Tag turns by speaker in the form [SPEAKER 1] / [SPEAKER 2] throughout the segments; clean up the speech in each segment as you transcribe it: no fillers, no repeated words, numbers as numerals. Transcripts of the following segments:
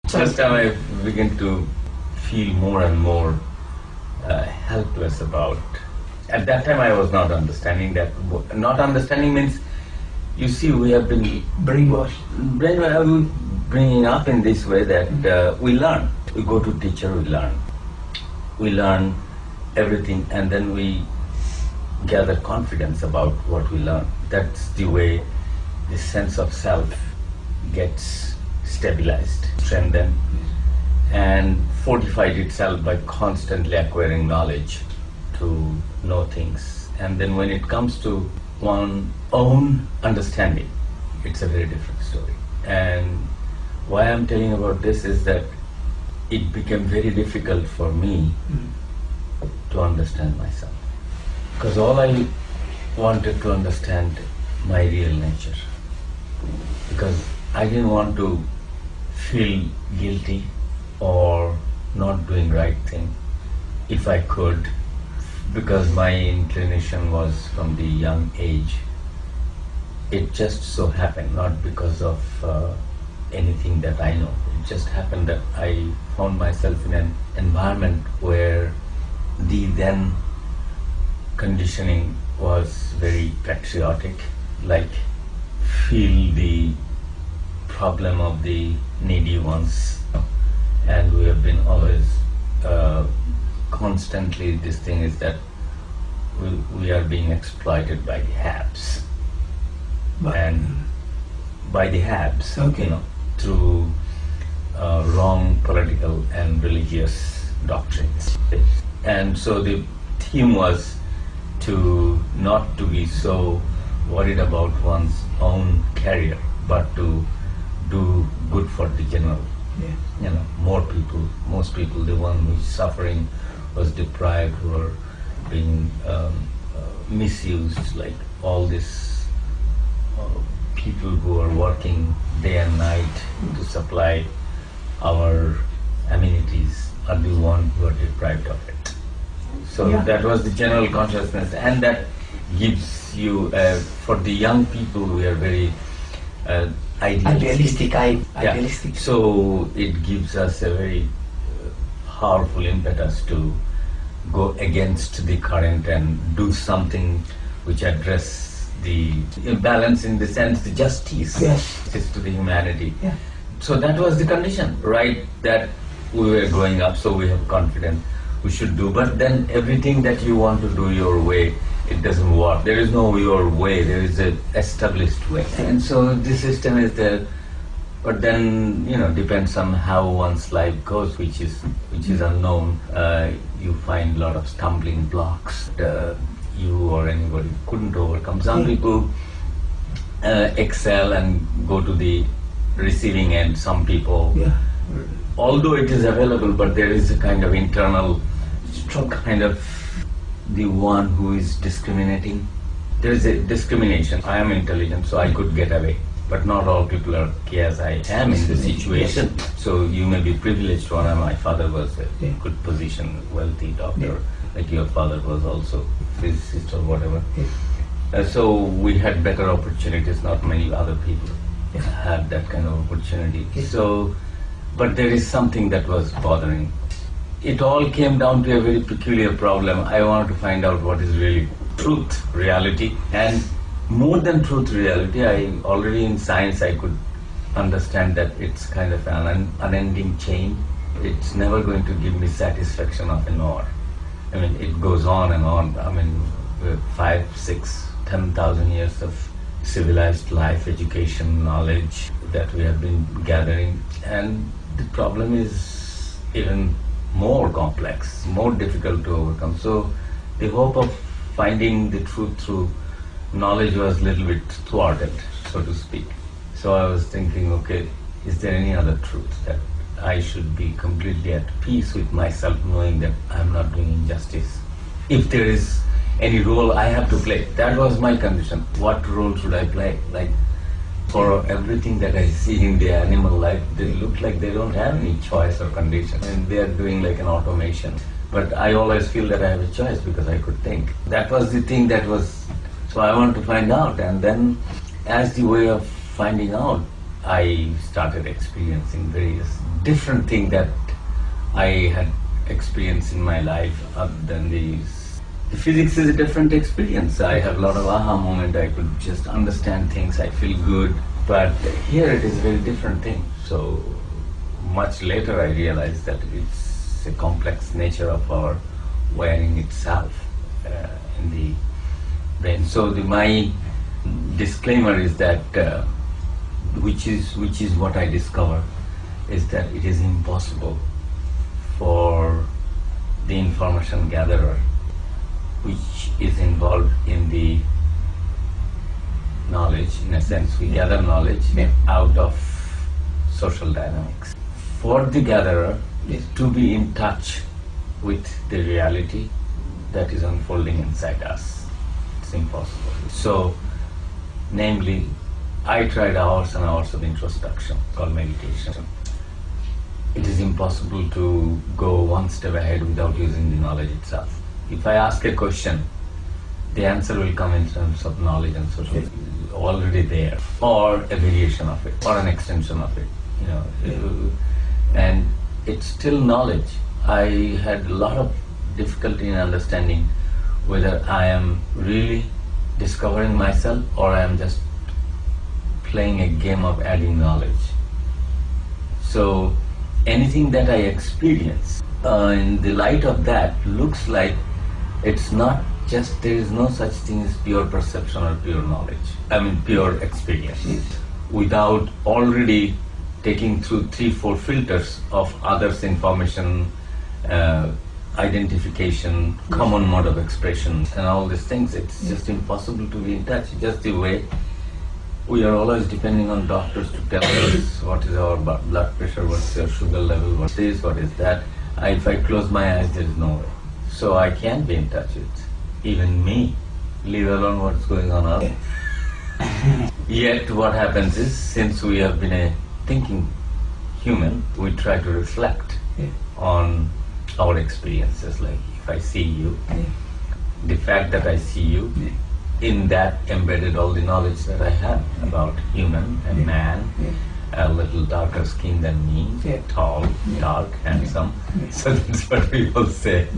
[SPEAKER 1] First time I begin to feel more and more helpless about. At that time I was not understanding that. Not understanding means, you see, we have been
[SPEAKER 2] brainwashed.
[SPEAKER 1] Bringing up in this way that we learn. We go to teacher, we learn. We learn everything and then we gather confidence about what we learn. That's the way the sense of self gets stabilized, strengthened, and fortified itself by constantly acquiring knowledge to know things. And then when it comes to one's own understanding, it's a very different story. And why I'm telling about this is that it became very difficult for me to understand myself. Because all I wanted to understand my real nature. Because I didn't want to feel guilty or not doing right thing if I could, because my inclination was from the young age. It just so happened, not because of anything that I know. It just happened that I found myself in an environment where the then conditioning was very patriotic, like feel the problem of the needy ones. And we have been always constantly, this thing is that we are being exploited by the haves. And by the haves, through wrong political and religious doctrines. And so the theme was to not to be so worried about one's own career, but to do good for the general. More people, most people, the one who is suffering, was deprived, who are being misused, like all these people who are working day and night to supply our amenities are the ones who are deprived of it. So that was the general consciousness, and that gives you, for the young people, we are very idealistic.
[SPEAKER 2] Idealistic.
[SPEAKER 1] So it gives us a very powerful impetus to go against the current and do something which address the imbalance, in the sense, the justice to the humanity. So that was the condition, right, that we were growing up, so we have confidence we should do. But then everything that you want to do your way, it doesn't work. There is no your way, there is an established way. And so this system is there, but then, depends on how one's life goes, which is unknown. You find a lot of stumbling blocks you or anybody couldn't overcome. Some people excel and go to the receiving end. Some people, although it is available, but there is a kind of internal kind of the one who is discriminating. There is a discrimination. I am intelligent, so I could get away. But not all people are as I am in the situation. So you may be privileged one. My father was a good position, wealthy doctor, like your father was also, physicist or whatever. So we had better opportunities, not many other people had that kind of opportunity. So, but there is something that was bothering. It all came down to a very peculiar problem. I wanted to find out what is really truth, reality, and more than truth, reality. I already in science I could understand that it's kind of an unending chain. It's never going to give me satisfaction of an hour. I mean, it goes on and on. I mean, 5, 6, 10,000 years of civilized life, education, knowledge that we have been gathering, and the problem is even more complex, more difficult to overcome. So the hope of finding the truth through knowledge was a little bit thwarted, so to speak. So I was thinking, okay, is there any other truth that I should be completely at peace with myself, knowing that I'm not doing injustice? If there is any role I have to play, that was my condition. What role should I play? Like, for everything that I see in the animal life, they look like they don't have any choice or condition, and they are doing like an automation. But I always feel that I have a choice because I could think. That was the thing that was, so I wanted to find out. And then as the way of finding out, I started experiencing various different things that I had experienced in my life other than these. The physics is a different experience. I have a lot of aha moment. I could just understand things. I feel good. But here it is a very different thing. So much later I realized that it's a complex nature of our wiring itself in the brain. So my disclaimer is that which is what I discovered is that it is impossible for the information gatherer which is involved in the knowledge. In a sense, we gather knowledge out of social dynamics. For the gatherer to be in touch with the reality that is unfolding inside us, it's impossible. So, namely, I tried hours and hours of introspection called meditation. It is impossible to go one step ahead without using the knowledge itself. If I ask a question, the answer will come in terms of knowledge and social, already there, or a variation of it, or an extension of it. And it's still knowledge. I had a lot of difficulty in understanding whether I am really discovering myself or I am just playing a game of adding knowledge. So anything that I experience in the light of that looks like it's not just, there is no such thing as pure perception or pure knowledge. I mean pure experience. Without already taking through 3-4 filters of others' information, identification, common mode of expression and all these things, it's just impossible to be in touch. Just the way we are always depending on doctors to tell us what is our blood pressure, what's your sugar level, what is that. If I close my eyes, there is no way. So I can't be in touch with even me, leave alone what's going on out there. Yet what happens is, since we have been a thinking human, we try to reflect on our experiences. Like if I see you, the fact that I see you, in that embedded all the knowledge that I have about human and man, a little darker skin than me, tall, dark, handsome. So that's what people say.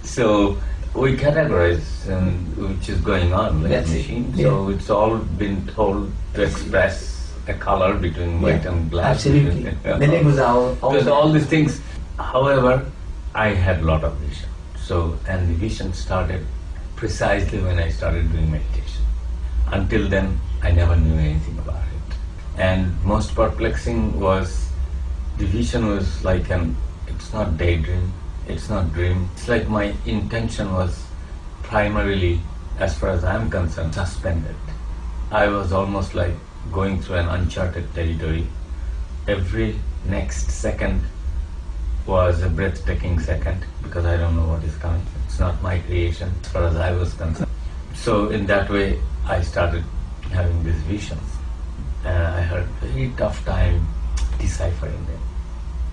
[SPEAKER 1] So we categorize which is going on like a machine. So it's all been told to express a color between white and black.
[SPEAKER 2] Absolutely. The name was
[SPEAKER 1] Because all these things. However, I had a lot of vision. So, and the vision started precisely when I started doing meditation. Until then, I never knew anything about it. And most perplexing was, the vision was like it's not daydream, it's not dream. It's like my intention was primarily, as far as I'm concerned, suspended. I was almost like going through an uncharted territory. Every next second was a breathtaking second, because I don't know what is coming. It's not my creation as far as I was concerned. So in that way, I started having these visions. And I had a very tough time deciphering them.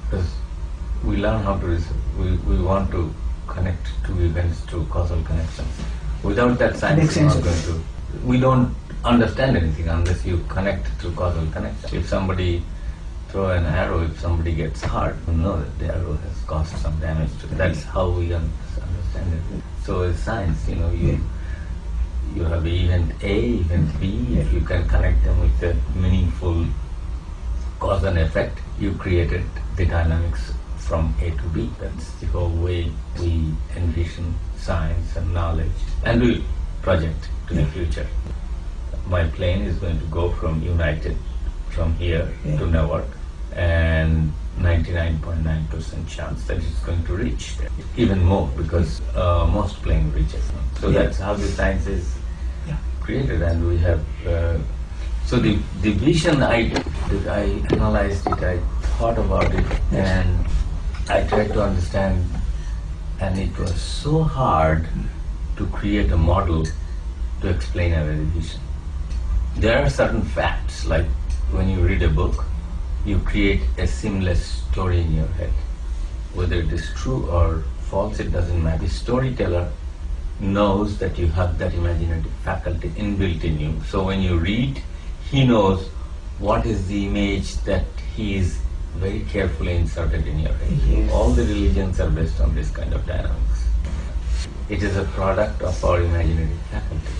[SPEAKER 1] Because we learn how to, we want to connect two events through causal connections. Without that, science is not going to, we don't understand anything unless you connect through causal connection. If somebody throw an arrow, if somebody gets hurt, you know that the arrow has caused some damage to it. That's how we understand it. So in science, you have event A, event B. If you can connect them with a meaningful cause and effect, you created the dynamics from A to B. That's the whole way we envision science and knowledge, and we project to the future. My plane is going to go from United from here to Newark, and 99.9% chance that it's going to reach there. Even more, because most plane reaches. So that's how the science is created, and we have. So the vision, I analyzed it, I thought about it, and I tried to understand, and it was so hard to create a model to explain our vision. There are certain facts, like when you read a book, you create a seamless story in your head. Whether it is true or false, it doesn't matter. The storyteller knows that you have that imaginative faculty inbuilt in you. So when you read, he knows what is the image that he is very carefully inserted in your head.
[SPEAKER 2] Yes.
[SPEAKER 1] All the religions are based on this kind of dynamics. It is a product of our imaginative faculty,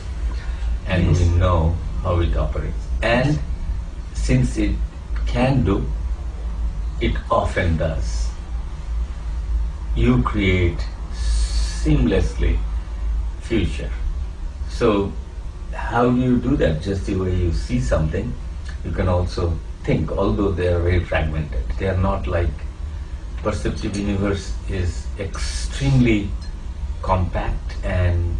[SPEAKER 1] and
[SPEAKER 2] Yes.
[SPEAKER 1] we know how it operates. And since it can do, it often does. You create seamlessly future. So how do you do that? Just the way you see something, you can also think, although they are very fragmented. They are not like perceptive universe is extremely compact and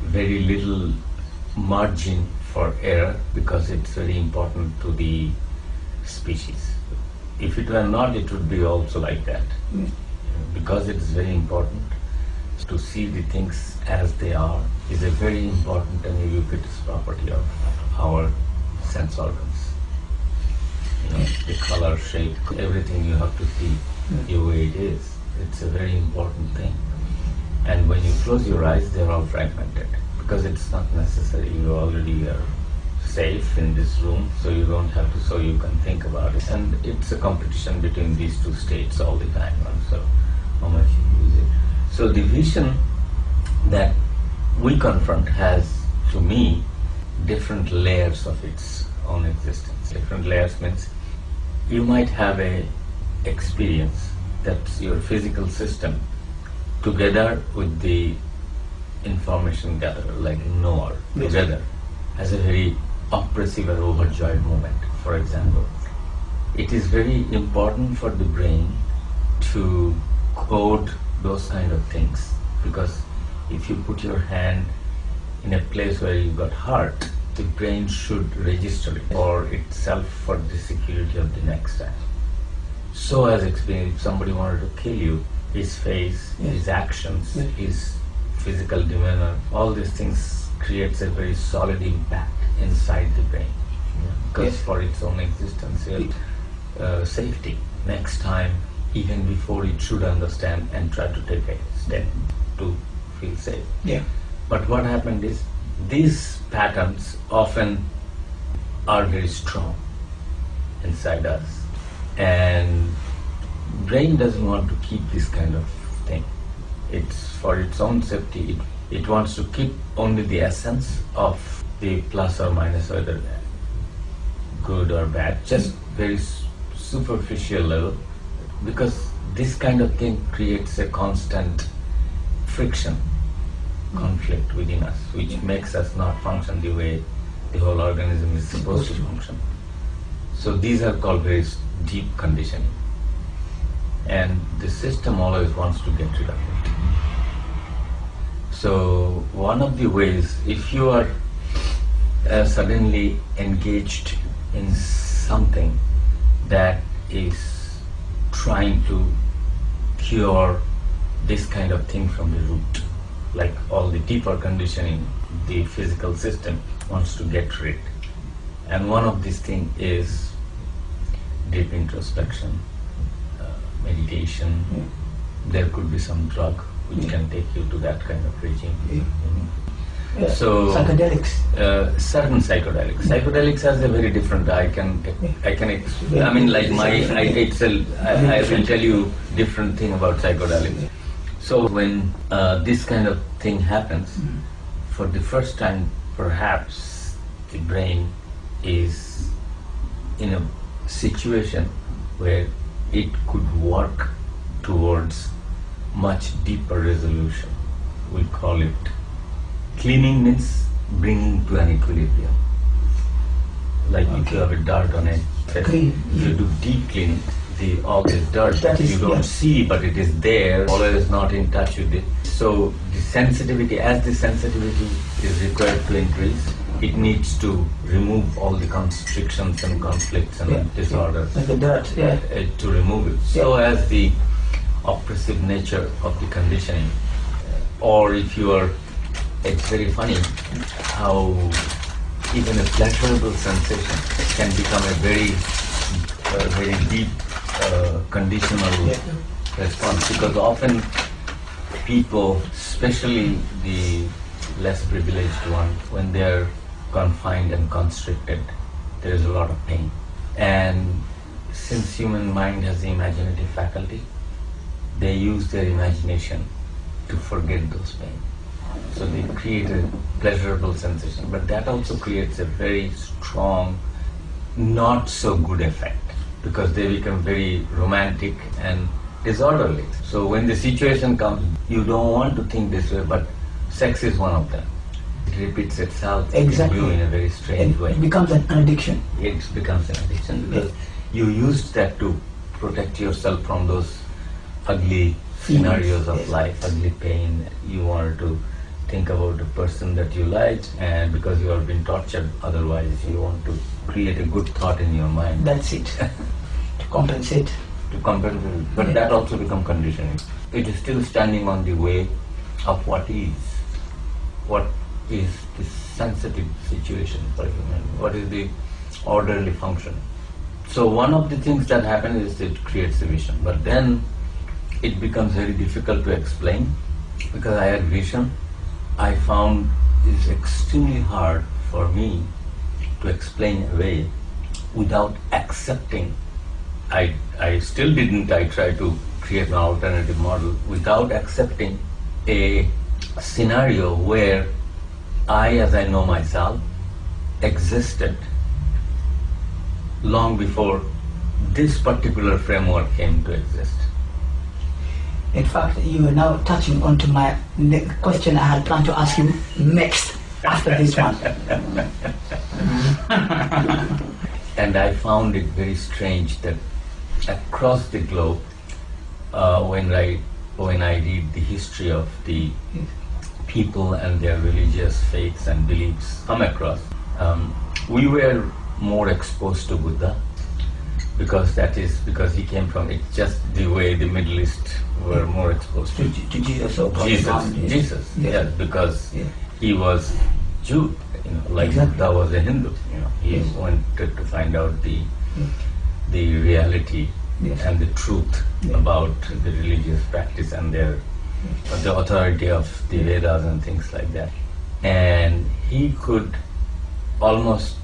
[SPEAKER 1] very little margin for error because it's very important to the species. If it were not, it would be also like that. Because it is very important to see the things as they are is a very important and ubiquitous property of our sense organs. You know, the color, shape, everything you have to see the way it is. It's a very important thing. And when you close your eyes, they're all fragmented because it's not necessary. You already are safe in this room, so you don't have to, so you can think about it. And it's a competition between these two states all the time. So how much you use it. So the vision that we confront has, to me, different layers of its own existence. Different layers means you might have a experience that's your physical system together with the information gatherer, like knower,
[SPEAKER 2] Yes.
[SPEAKER 1] together as a very oppressive or overjoyed moment. For example, it is very important for the brain to code those kind of things, because if you put your hand in a place where you got hurt, the brain should register it for itself for the security of the next time. So as experience, if somebody wanted to kill you, his face,
[SPEAKER 2] Yes.
[SPEAKER 1] his actions,
[SPEAKER 2] Yes.
[SPEAKER 1] his physical demeanor, all these things creates a very solid impact inside the brain. Because
[SPEAKER 2] Yes.
[SPEAKER 1] for its own existence, safety. Next time, even before it should understand and try to take a step to feel safe.
[SPEAKER 2] Yeah.
[SPEAKER 1] But what happened is, these patterns often are very strong inside us, and brain doesn't want to keep this kind of thing. It's for its own safety. It wants to keep only the essence of the plus or minus, whether good or bad, just very superficial level, because this kind of thing creates a constant friction, conflict within us, which makes us not function the way the whole organism is supposed to function. So these are called very deep conditioning, and the system always wants to get rid of it. So one of the ways, if you are suddenly engaged in something that is trying to cure this kind of thing from the root, like all the deeper conditioning, the physical system wants to get rid. And one of these things is deep introspection, meditation. There could be some drug which can take you to that kind of regime. So
[SPEAKER 2] psychedelics.
[SPEAKER 1] Certain psychedelics. Psychedelics has a very different. I mean, like I will tell you different thing about psychedelics. So when this kind of thing happens, for the first time, perhaps the brain is in a situation where it could work towards much deeper resolution. We call it cleaning, means bringing to an equilibrium. Like if you have a dirt on it,
[SPEAKER 2] Clean.
[SPEAKER 1] if you do deep cleaning, all this dirt
[SPEAKER 2] That
[SPEAKER 1] that
[SPEAKER 2] is-
[SPEAKER 1] you don't
[SPEAKER 2] yes.
[SPEAKER 1] see, but it is there, always not in touch with it. So the sensitivity, as the sensitivity is required to increase, it needs to remove all the constrictions and conflicts and
[SPEAKER 2] Yeah.
[SPEAKER 1] disorders
[SPEAKER 2] Like the dirt, yeah.
[SPEAKER 1] to remove it. So as the oppressive nature of the conditioning, or if you are, it's very funny how even a pleasurable sensation can become a very deep conditional
[SPEAKER 2] Yeah.
[SPEAKER 1] response, because often people, especially the less privileged ones, when they're confined and constricted, there is a lot of pain. And since human mind has the imaginative faculty, they use their imagination to forget those pains. So they create a pleasurable sensation, but that also creates a very strong, not so good effect, because they become very romantic and disorderly. So when the situation comes, you don't want to think this way, but sex is one of them. It repeats itself in you in a very strange way.
[SPEAKER 2] It becomes an addiction.
[SPEAKER 1] It becomes an addiction because you used that to protect yourself from those ugly scenarios of life, ugly pain. You wanted to think about the person that you liked, and because you have been tortured otherwise, you want to create a good thought in your mind.
[SPEAKER 2] That's it. To compensate.
[SPEAKER 1] But that also becomes conditioning. It is still standing on the way of what is the sensitive situation for human, what is the orderly function. So one of the things that happens is it creates a vision, but then it becomes very difficult to explain, because I had vision. I found it's extremely hard for me to explain away without accepting. I still didn't. I tried to create an alternative model without accepting a scenario where I, as I know myself, existed long before this particular framework came to exist.
[SPEAKER 2] In fact, you are now touching onto my question I had planned to ask you next, after this one.
[SPEAKER 1] And I found it very strange that across the globe, when I read the history of the people and their religious faiths and beliefs come across, we were more exposed to Buddha, because he came from it, just the way the Middle East were more exposed to
[SPEAKER 2] Jesus.
[SPEAKER 1] Jesus, yes, because he was Jew, like Buddha was a Hindu. He wanted to find out the reality and the truth about the religious practice and the authority of the Vedas and things like that. And he could almost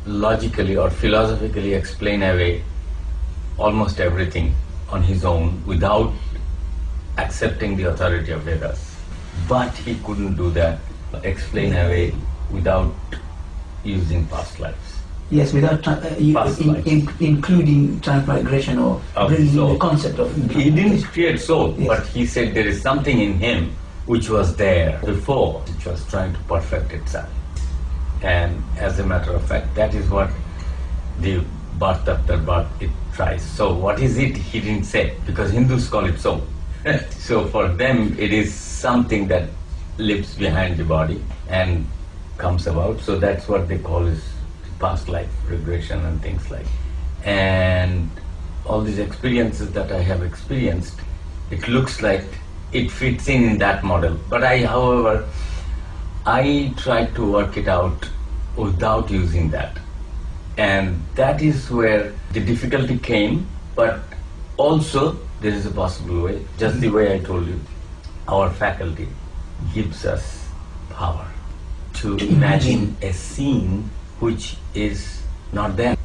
[SPEAKER 1] logically or philosophically explain away almost everything on his own without accepting the authority of Vedas. But he couldn't do that, explain away without using past lives.
[SPEAKER 2] Yes, without including transmigration or bringing the concept of...
[SPEAKER 1] He didn't create soul, but he said there is something in him which was there before, which was trying to perfect itself. And as a matter of fact, that is what the birth after birth it tries. So what is it? He didn't say, because Hindus call it soul. So for them, it is something that lives behind the body and comes about. So that's what they call is past life regression and things like. And all these experiences that I have experienced, it looks like it fits in that model. But however, I tried to work it out without using that. And that is where the difficulty came, but also there is a possible way, just the way I told you. Our faculty gives us power to imagine a scene which is not there.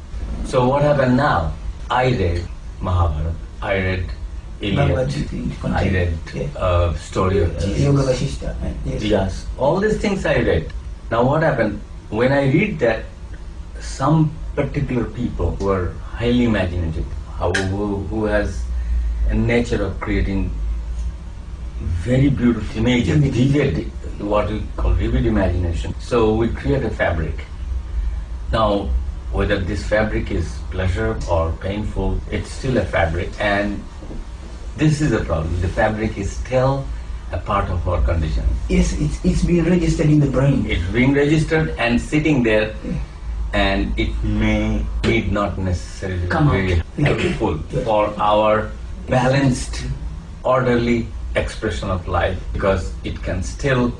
[SPEAKER 1] So what happened now? I read Mahabharata, I read Iliad, I read story of Jesus. Yes, all these things I read. Now what happened? When I read that, some particular people who are highly imaginative, who has a nature of creating very beautiful images, vivid, what we call vivid imagination. So we create a fabric. Now, whether this fabric is pleasure or painful, it's still a fabric. And this is a problem. The fabric is still a part of our conditioning.
[SPEAKER 2] Yes, it's being registered in the brain.
[SPEAKER 1] It's being registered and sitting there, and it need not necessarily
[SPEAKER 2] Come
[SPEAKER 1] be very helpful for our balanced, orderly expression of life, because it can still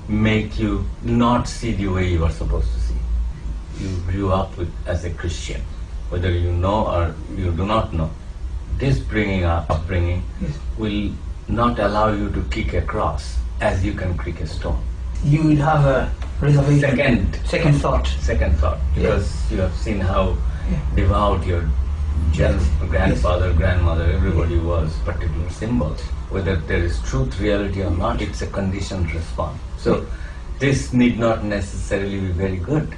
[SPEAKER 1] make you not see the way you are supposed to see. You grew up as a Christian, whether you know or you do not know. This upbringing will not allow you to kick across as you can kick a stone.
[SPEAKER 2] You would have a reservation. Second thought.
[SPEAKER 1] Second thought, because you have seen how devout your grandfather, grandmother, everybody was, particular symbols. Whether there is truth, reality or not, it's a conditioned response. So this need not necessarily be very good,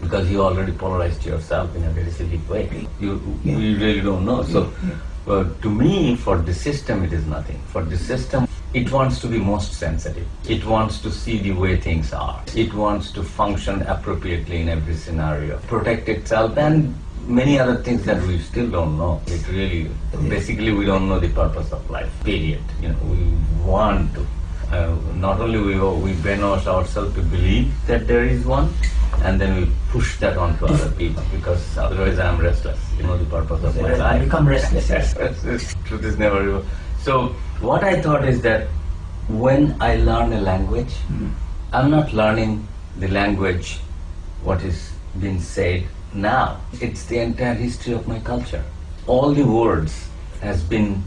[SPEAKER 1] because you already polarized yourself in a very silly way. You really don't know. So to me, for the system, it is nothing. For the system, it wants to be most sensitive. It wants to see the way things are. It wants to function appropriately in every scenario, protect itself, and many other things that we still don't know. It really, basically, we don't know the purpose of life, period. We want to. Not only we brainwash ourselves to believe that there is one, and then we push that onto other people, because otherwise I'm restless. The purpose of my life.
[SPEAKER 2] Become restless.
[SPEAKER 1] Truth is never. So what I thought is that when I learn a language, I'm not learning the language, what is being said now. It's the entire history of my culture. All the words has been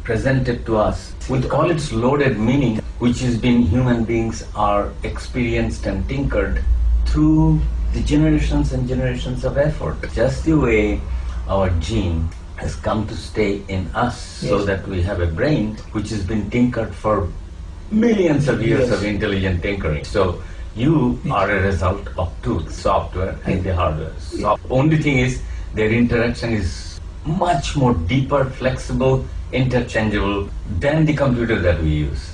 [SPEAKER 1] presented to us with all its loaded meaning, which has been human beings are experienced and tinkered through the generations and generations of effort. Just the way our gene has come to stay in us, so that we have a brain which has been tinkered for millions of years of intelligent tinkering. So you are a result of two, software and the hardware. Only thing is, their interaction is much more deeper, flexible, interchangeable than the computer that we use.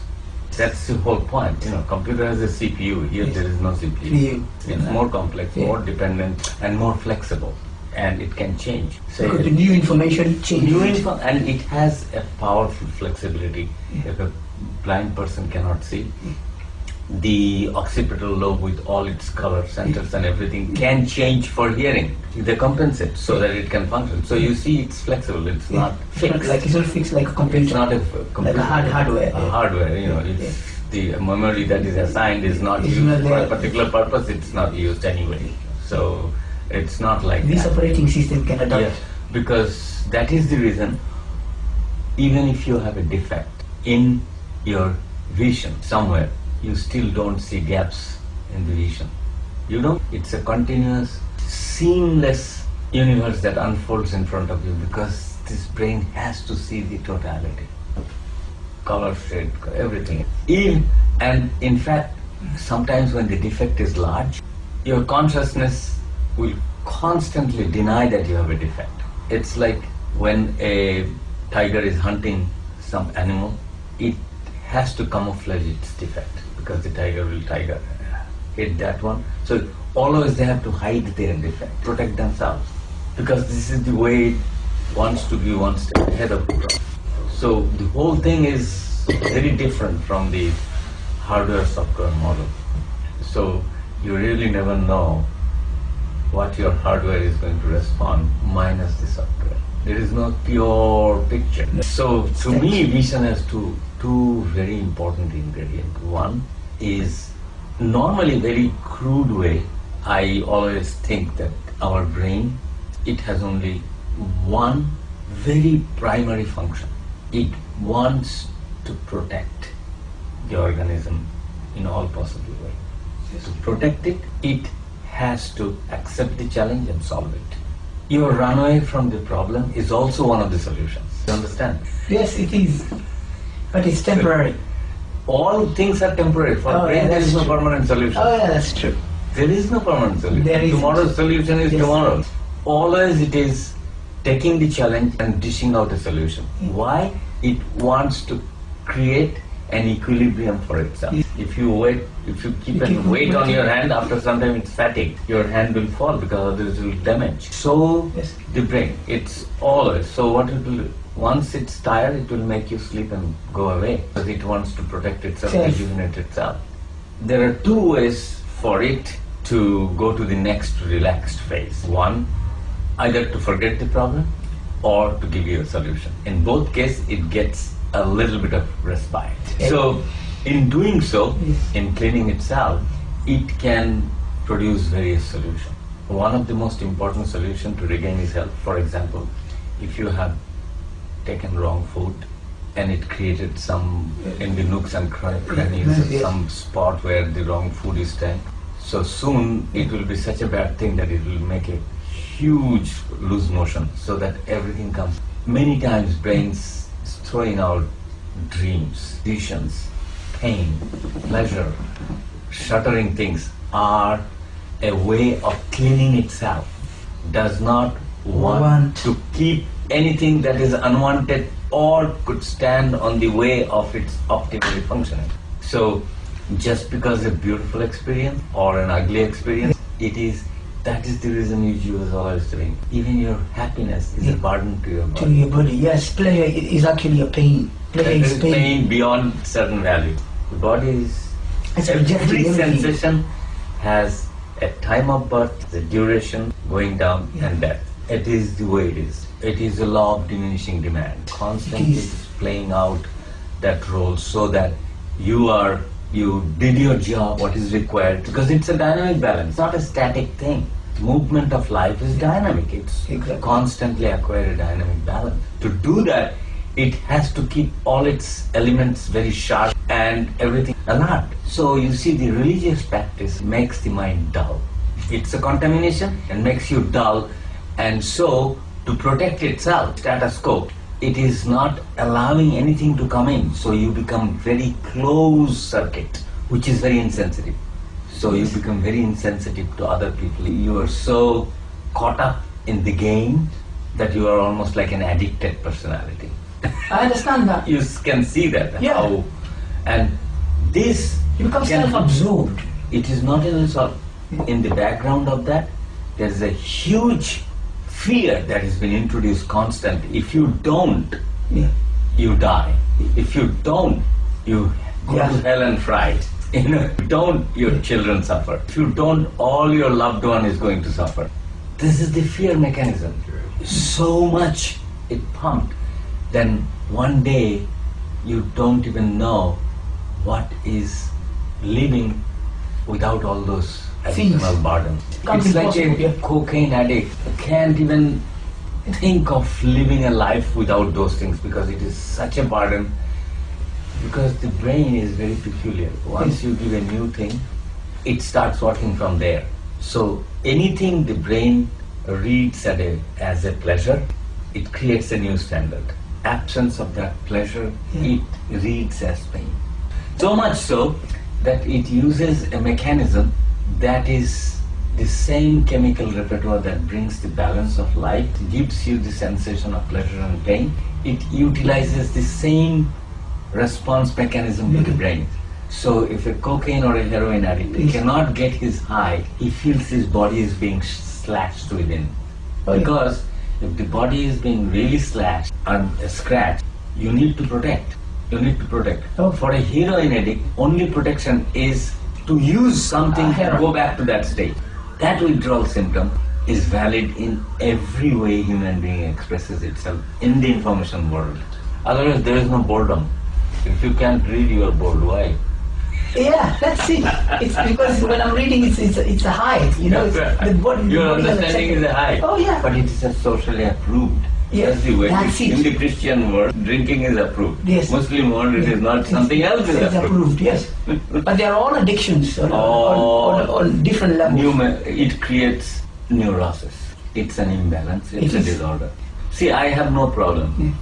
[SPEAKER 1] That's the whole point. Computer has a CPU. Here there is no CPU. It's more complex, more dependent, and more flexible, and it can change.
[SPEAKER 2] So the new information changes.
[SPEAKER 1] And it has a powerful flexibility. If a blind person cannot see, the occipital lobe with all its color centers and everything can change for hearing. They compensate so that it can function. So you see, it's flexible. It's not fixed.
[SPEAKER 2] It's not fixed like a computer.
[SPEAKER 1] It's not a computer.
[SPEAKER 2] Like a hardware.
[SPEAKER 1] Hardware. It's the memory that is assigned is not used for a particular purpose. It's not used anyway. So it's not like
[SPEAKER 2] this operating system can adapt.
[SPEAKER 1] Yes, because that is the reason. Even if you have a defect in your vision somewhere, you still don't see gaps in the vision. You don't. It's a continuous, seamless universe that unfolds in front of you, because this brain has to see the totality. Color, shade, everything. And in fact, sometimes when the defect is large, your consciousness will constantly deny that you have a defect. It's like when a tiger is hunting some animal, it has to camouflage its defect, because the tiger will hit that one. So always they have to hide their defect, protect themselves, because this is the way it wants to be one step ahead of the problem. So the whole thing is very different from the hardware-software model. So you really never know what your hardware is going to respond minus the software. There is no pure picture. So to me, vision has two very important ingredients. One is, normally very crude way, I always think that our brain, it has only one very primary function. It wants to protect the organism in all possible ways. To protect it, it has to accept the challenge and solve it. Your runaway from the problem is also one of the solutions. You understand?
[SPEAKER 2] Yes, it is. But it's temporary.
[SPEAKER 1] All things are temporary. For brain, there is no permanent solution.
[SPEAKER 2] Oh, yeah, that's true.
[SPEAKER 1] There is no permanent solution. Tomorrow's solution is tomorrow. Always it is taking the challenge and dishing out a solution. Why? It wants to create an equilibrium for itself. If you keep a weight on your hand, after some time it's fatigued. Your hand will fall because others will damage. So the brain, it's always. So what it will do? Once it's tired, it will make you sleep and go away, because it wants to protect itself, rejuvenate itself. There are two ways for it to go to the next relaxed phase. One, either to forget the problem or to give you a solution. In both cases, it gets a little bit of respite. So in doing so, in cleaning itself, it can produce various solutions. One of the most important solutions to regain is health. For example, if you have taken wrong food and it created some in the nooks and crannies,
[SPEAKER 2] Yes.
[SPEAKER 1] some spot where the wrong food is staying. So soon it will be such a bad thing that it will make a huge loose motion, so that everything comes. Many times brains is throwing out dreams, visions, pain, pleasure, shuttering things are a way of cleaning itself. Does not want to keep anything that is unwanted or could stand on the way of its optimally functioning. So just because a beautiful experience or an ugly experience, that is the reason you choose all is doing. Even your happiness is a burden to your body.
[SPEAKER 2] To your body, yes. Pleasure is actually a pain. Pleasure
[SPEAKER 1] There
[SPEAKER 2] is
[SPEAKER 1] is
[SPEAKER 2] pain.
[SPEAKER 1] pain beyond certain value. The body is
[SPEAKER 2] It's
[SPEAKER 1] every
[SPEAKER 2] rejecting everything.
[SPEAKER 1] sensation has a time of birth, the duration, going down, and death. It is the way it is. It is a law of diminishing demand. Constantly
[SPEAKER 2] It is.
[SPEAKER 1] it is playing out that role so that you did your job, what is required, because it's a dynamic balance, not a static thing. Movement of life is dynamic. It's
[SPEAKER 2] Exactly.
[SPEAKER 1] constantly acquire a dynamic balance. To do that, it has to keep all its elements very sharp and everything alert. So you see, the religious practice makes the mind dull. It's a contamination and makes you dull, and so to protect itself, status quo, it is not allowing anything to come in. So you become very closed circuit, which is very insensitive. So you become very insensitive to other people. You are so caught up in the game that you are almost like an addicted personality.
[SPEAKER 2] I understand that.
[SPEAKER 1] You can see that.
[SPEAKER 2] Yeah.
[SPEAKER 1] How, and this
[SPEAKER 2] You become
[SPEAKER 1] can-
[SPEAKER 2] self-absorbed.
[SPEAKER 1] It is not only in the background of that, there is a huge fear that has been introduced constantly. If you don't,
[SPEAKER 2] Yeah.
[SPEAKER 1] you die. If you don't, you go
[SPEAKER 2] Yeah.
[SPEAKER 1] to hell and fry. If you don't, your children suffer. If you don't, all your loved one is going to suffer. This is the fear mechanism. So much it pumped. Then one day you don't even know what is living without all those additional
[SPEAKER 2] Things.
[SPEAKER 1] burdens.
[SPEAKER 2] Comes
[SPEAKER 1] It's like
[SPEAKER 2] impossible,
[SPEAKER 1] a
[SPEAKER 2] yeah.
[SPEAKER 1] cocaine addict can't even think of living a life without those things, because it is such a burden. Because the brain is very peculiar. Once you give a new thing, it starts working from there. So anything the brain reads as a pleasure, it creates a new standard. Absence of that pleasure, it reads as pain. So much so that it uses a mechanism that is the same chemical repertoire that brings the balance of life, gives you the sensation of pleasure and pain. It utilizes the same response mechanism to the brain. So if a cocaine or a heroin addict cannot get his high, he feels his body is being slashed within. Because if the body is being really slashed and scratched, you need to protect. You need to protect.
[SPEAKER 2] Oh.
[SPEAKER 1] For a heroin addict, only protection is to use something to
[SPEAKER 2] Heroin.
[SPEAKER 1] go back to that state. That withdrawal symptom is valid in every way human being expresses itself in the information world. Otherwise, there is no boredom. If you can't read, you are bored. Why?
[SPEAKER 2] Yeah, that's it. It's because when I'm reading, it's a high. You know, it's, the body.
[SPEAKER 1] Your
[SPEAKER 2] the body has
[SPEAKER 1] understanding
[SPEAKER 2] accepted.
[SPEAKER 1] is a high.
[SPEAKER 2] Oh yeah.
[SPEAKER 1] But it is a socially approved.
[SPEAKER 2] Yeah,
[SPEAKER 1] That's the way.
[SPEAKER 2] that's it.
[SPEAKER 1] In the Christian world, drinking is approved.
[SPEAKER 2] Yes.
[SPEAKER 1] Muslim world, it is not. Something else is
[SPEAKER 2] It's
[SPEAKER 1] approved.
[SPEAKER 2] Yes. But they are all addictions on,
[SPEAKER 1] Oh.
[SPEAKER 2] on different levels.
[SPEAKER 1] It creates neurosis. It's an imbalance. It's
[SPEAKER 2] It
[SPEAKER 1] a
[SPEAKER 2] is.
[SPEAKER 1] disorder. See, I have no problem.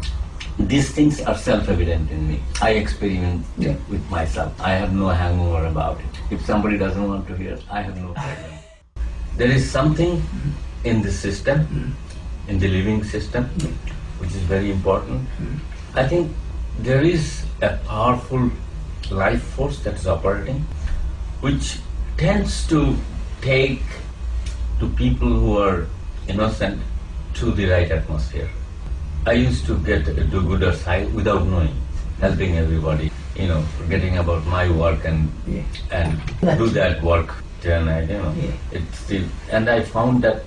[SPEAKER 1] These things are self-evident in me. I experience it with myself. I have no hangover about it. If somebody doesn't want to hear, I have no problem. There is something in the system, in the living system, which is very important. I think there is a powerful life force that is operating, which tends to take to people who are innocent to the right atmosphere. I used to get do-gooders high without knowing, helping everybody, forgetting about my work and do that work day and night, and I found that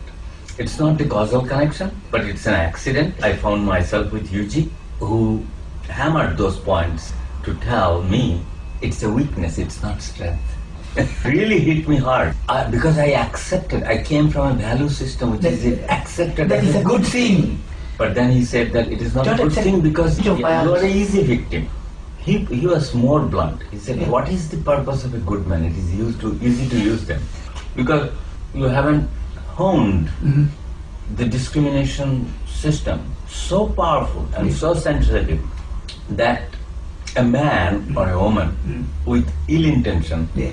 [SPEAKER 1] it's not the causal connection, but it's an accident. I found myself with Yuji, who hammered those points to tell me it's a weakness, it's not strength. Really hit me hard because I accepted. I came from a value system which is accepted
[SPEAKER 2] That
[SPEAKER 1] as
[SPEAKER 2] is a good thing.
[SPEAKER 1] But then he said that it is not
[SPEAKER 2] Don't
[SPEAKER 1] a good
[SPEAKER 2] accept
[SPEAKER 1] thing because
[SPEAKER 2] your
[SPEAKER 1] you are
[SPEAKER 2] biology.
[SPEAKER 1] an easy victim. He was more blunt. He said,
[SPEAKER 2] Yeah.
[SPEAKER 1] what is the purpose of a good man? It is easy to use them. Because you haven't honed the discrimination system so powerful and so sensitive that a man or a woman with ill intention,
[SPEAKER 2] Yeah.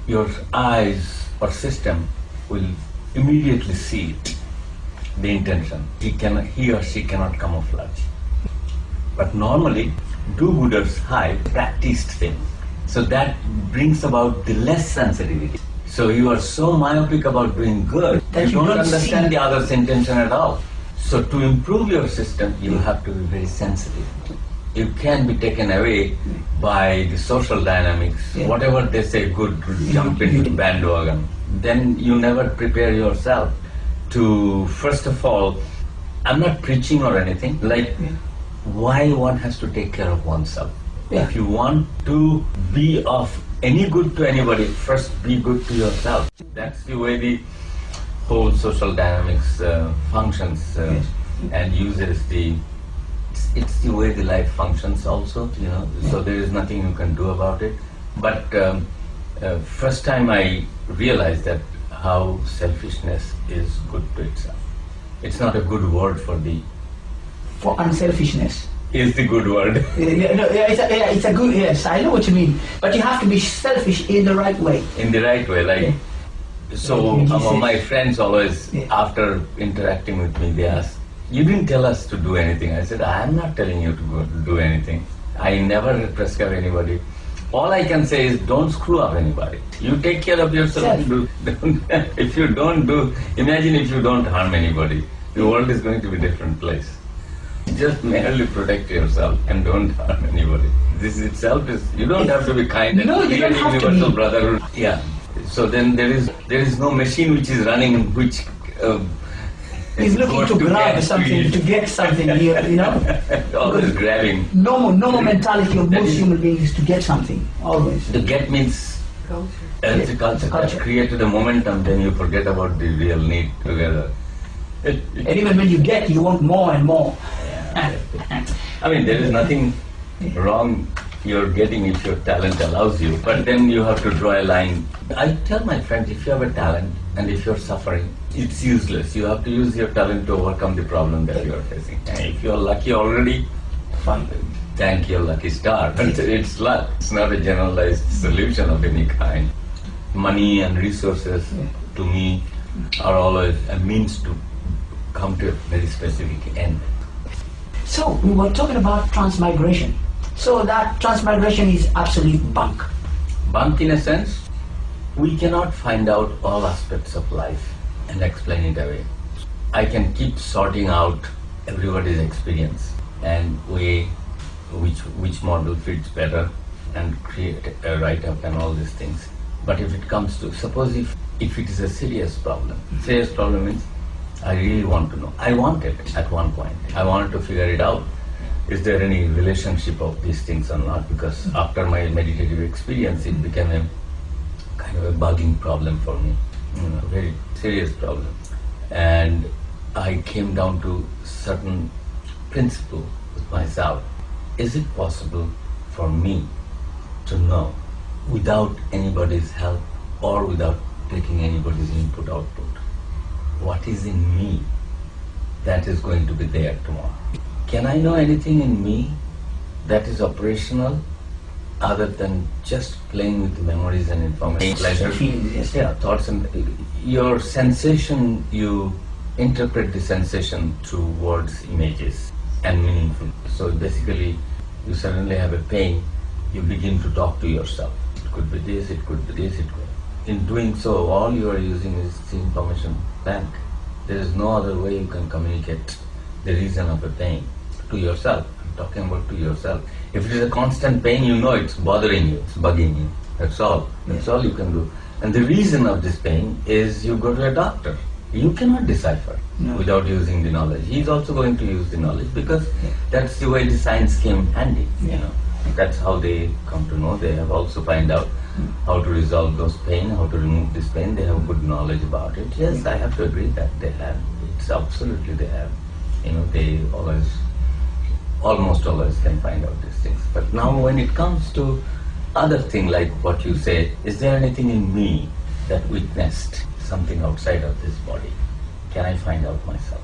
[SPEAKER 1] your eyes or system will immediately see it, the intention. He or she cannot camouflage. But normally, do-gooders hide practiced things. So that brings about the less sensitivity. So you are so myopic about doing good
[SPEAKER 2] That
[SPEAKER 1] you
[SPEAKER 2] you
[SPEAKER 1] don't
[SPEAKER 2] don't
[SPEAKER 1] understand
[SPEAKER 2] see.
[SPEAKER 1] the other's intention at all. So to improve your system, you have to be very sensitive. You can be taken away by the social dynamics.
[SPEAKER 2] Yeah.
[SPEAKER 1] Whatever they say, good, jump into the bandwagon. Then you never prepare yourself to, first of all, I'm not preaching or anything, like why one has to take care of oneself.
[SPEAKER 2] Yeah.
[SPEAKER 1] If you want to be of any good to anybody, first be good to yourself. That's the way the whole social dynamics functions
[SPEAKER 2] Yes.
[SPEAKER 1] and uses it's the way the life functions also, so there is nothing you can do about it. But first time I realized that how selfishness is good to itself. It's not a good word for
[SPEAKER 2] unselfishness.
[SPEAKER 1] is the good word.
[SPEAKER 2] It's a good, yes, I know what you mean. But you have to be selfish in the right way.
[SPEAKER 1] In the right way, like, so my friends always, after interacting with me, they ask, you didn't tell us to do anything. I said, I am not telling you to go do anything. I never prescribe anybody. All I can say is don't screw up anybody. You take care of yourself. If you don't do, imagine if you don't harm anybody. The world is going to be a different place. Just merely protect yourself and don't harm anybody. This itself is, you don't have to be kind and
[SPEAKER 2] No, you
[SPEAKER 1] be
[SPEAKER 2] don't
[SPEAKER 1] an
[SPEAKER 2] have to
[SPEAKER 1] universal
[SPEAKER 2] be.
[SPEAKER 1] brotherhood. Yeah. So then there is no machine which is running which
[SPEAKER 2] He's looking to grab something, to get something here,
[SPEAKER 1] Always grabbing.
[SPEAKER 2] Normal mentality of most human beings is to get something, always.
[SPEAKER 1] The get means it's a culture that created a momentum, then you forget about the real need together.
[SPEAKER 2] And even when you get, you want more and more.
[SPEAKER 1] I mean, there is nothing wrong you're getting if your talent allows you, but then you have to draw a line. I tell my friends, if you have a talent and if you're suffering, it's useless. You have to use your talent to overcome the problem that you're facing. And if you're lucky already, fine. Thank your lucky star. But it's luck. It's not a generalized solution of any kind. Money and resources, to me, are always a means to come to a very specific end.
[SPEAKER 2] So we were talking about transmigration. So that transmigration is absolute bunk.
[SPEAKER 1] Bunk in a sense, we cannot find out all aspects of life and explain it away. I can keep sorting out everybody's experience and weigh which model fits better and create a write-up and all these things. But if it comes to, suppose if it is a serious problem means I really want to know. I want it at one point. I wanted to figure it out. Is there any relationship of these things or not? Because after my meditative experience, it became a kind of a bugging problem for me, a very serious problem. And I came down to certain principle with myself. Is it possible for me to know without anybody's help or without taking anybody's input-output? What is in me that is going to be there tomorrow? Can I know anything in me that is operational other than just playing with the memories and information? Pleasure,
[SPEAKER 2] Feelings, yes.
[SPEAKER 1] thoughts and your sensation, you interpret the sensation through words, images and meaningful. So basically, you suddenly have a pain, you begin to talk to yourself. It could be this, it could be this, it could. In doing so, all you are using is the information bank. There is no other way you can communicate the reason of a pain to yourself. I'm talking about to yourself. If it is a constant pain, you know it's bothering you, it's bugging you. That's all. That's all you can do. And the reason of this pain is you go to a doctor. You cannot decipher without using the knowledge. He's also going to use the knowledge because that's the way the science came handy. That's how they come to know. They have also find out how to resolve those pain, how to remove this pain. They have good knowledge about it. Yes, I have to agree that they have. It's absolutely they have. They almost always can find out these things. But now when it comes to other thing like what you say, is there anything in me that witnessed something outside of this body? Can I find out myself?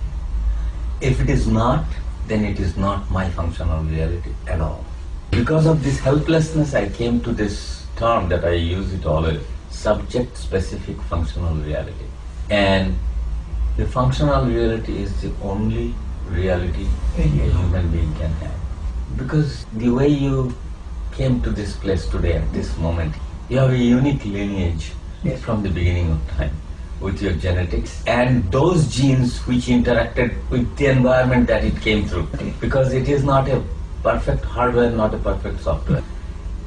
[SPEAKER 1] If it is not, then it is not my functional reality at all. Because of this helplessness, I came to this term that I use it always, subject-specific functional reality. And the functional reality is the only reality a human being can have. Because the way you came to this place today at this moment, you have a unique lineage from the beginning of time with your genetics and those genes which interacted with the environment that it came through. Because it is not a perfect hardware, not a perfect software.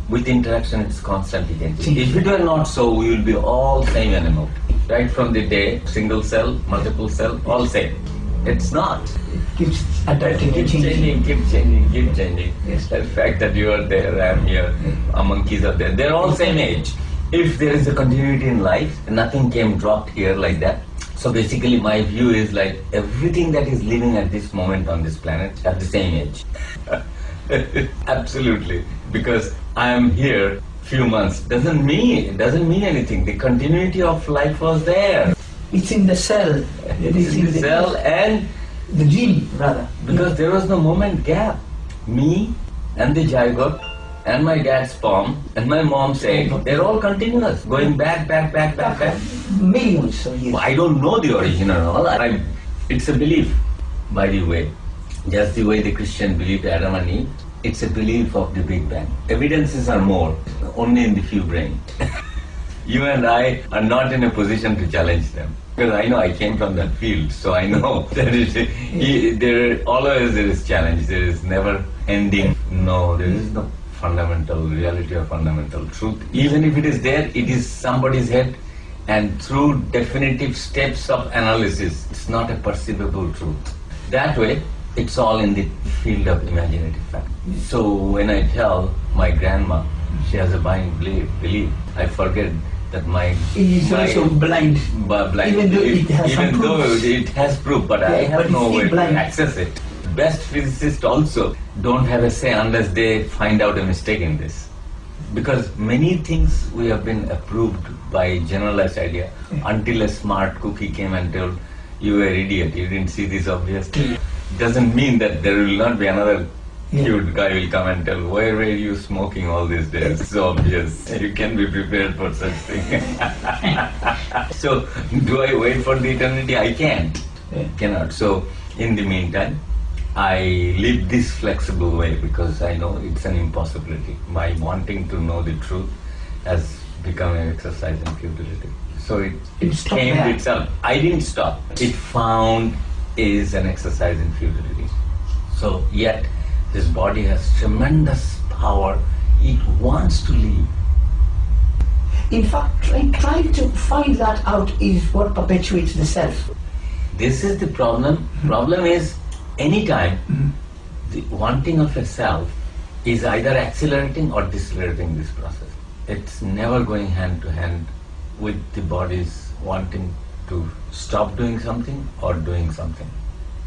[SPEAKER 1] With interaction, it's constantly changing. If it were not so, we will be all same animal. Right from the day, single cell, multiple cell, all same. It's not.
[SPEAKER 2] It keeps adapting,
[SPEAKER 1] keep changing.
[SPEAKER 2] Yes.
[SPEAKER 1] The fact that you are there, I am here, our monkeys are there, they're all same age. If there is a continuity in life, nothing came dropped here like that. So basically my view is like everything that is living at this moment on this planet have the same age. Absolutely. Because I am here few months doesn't mean anything. The continuity of life was there.
[SPEAKER 2] It's in the cell.
[SPEAKER 1] It's in the cell and
[SPEAKER 2] the gene rather.
[SPEAKER 1] Because there was no moment gap. Me and the zygote and my dad's sperm and my mom's egg, they're all continuous, going back.
[SPEAKER 2] Millions of years.
[SPEAKER 1] I don't know the origin and all. It's a belief, by the way. Just the way the Christian believed Adam and Eve, it's a belief of the Big Bang. Evidences are more, only in the few brain. You and I are not in a position to challenge them. Because I know I came from that field, so I know that there is challenge. There is never ending. No, there is no fundamental reality or fundamental truth. Even if it is there, it is somebody's head, and through definitive steps of analysis, it's not a perceivable truth. That way, it's all in the field of imaginative fact. So when I tell my grandma, she has a blind belief, I forget that
[SPEAKER 2] is also blind. Even though
[SPEAKER 1] it has proof, but I have no way to access it. Best physicists also don't have a say unless they find out a mistake in this. Because many things we have been approved by generalized idea until a smart cookie came and told you were an idiot, you didn't see this obviously. Doesn't mean that there will not be another cute guy will come and tell, where were you smoking all these days? It's so obvious. You can be prepared for such thing. So, do I wait for the eternity? I can't. Cannot. So, in the meantime, I live this flexible way because I know it's an impossibility. My wanting to know the truth has become an exercise in futility. So, it came to itself. I didn't stop. It found is an exercise in futility. So, yet, this body has tremendous power. It wants to live.
[SPEAKER 2] In fact, trying to find that out is what perpetuates the self.
[SPEAKER 1] This is the problem. Problem is, anytime the wanting of a self is either accelerating or decelerating this process. It's never going hand to hand with the body's wanting to stop doing something or doing something.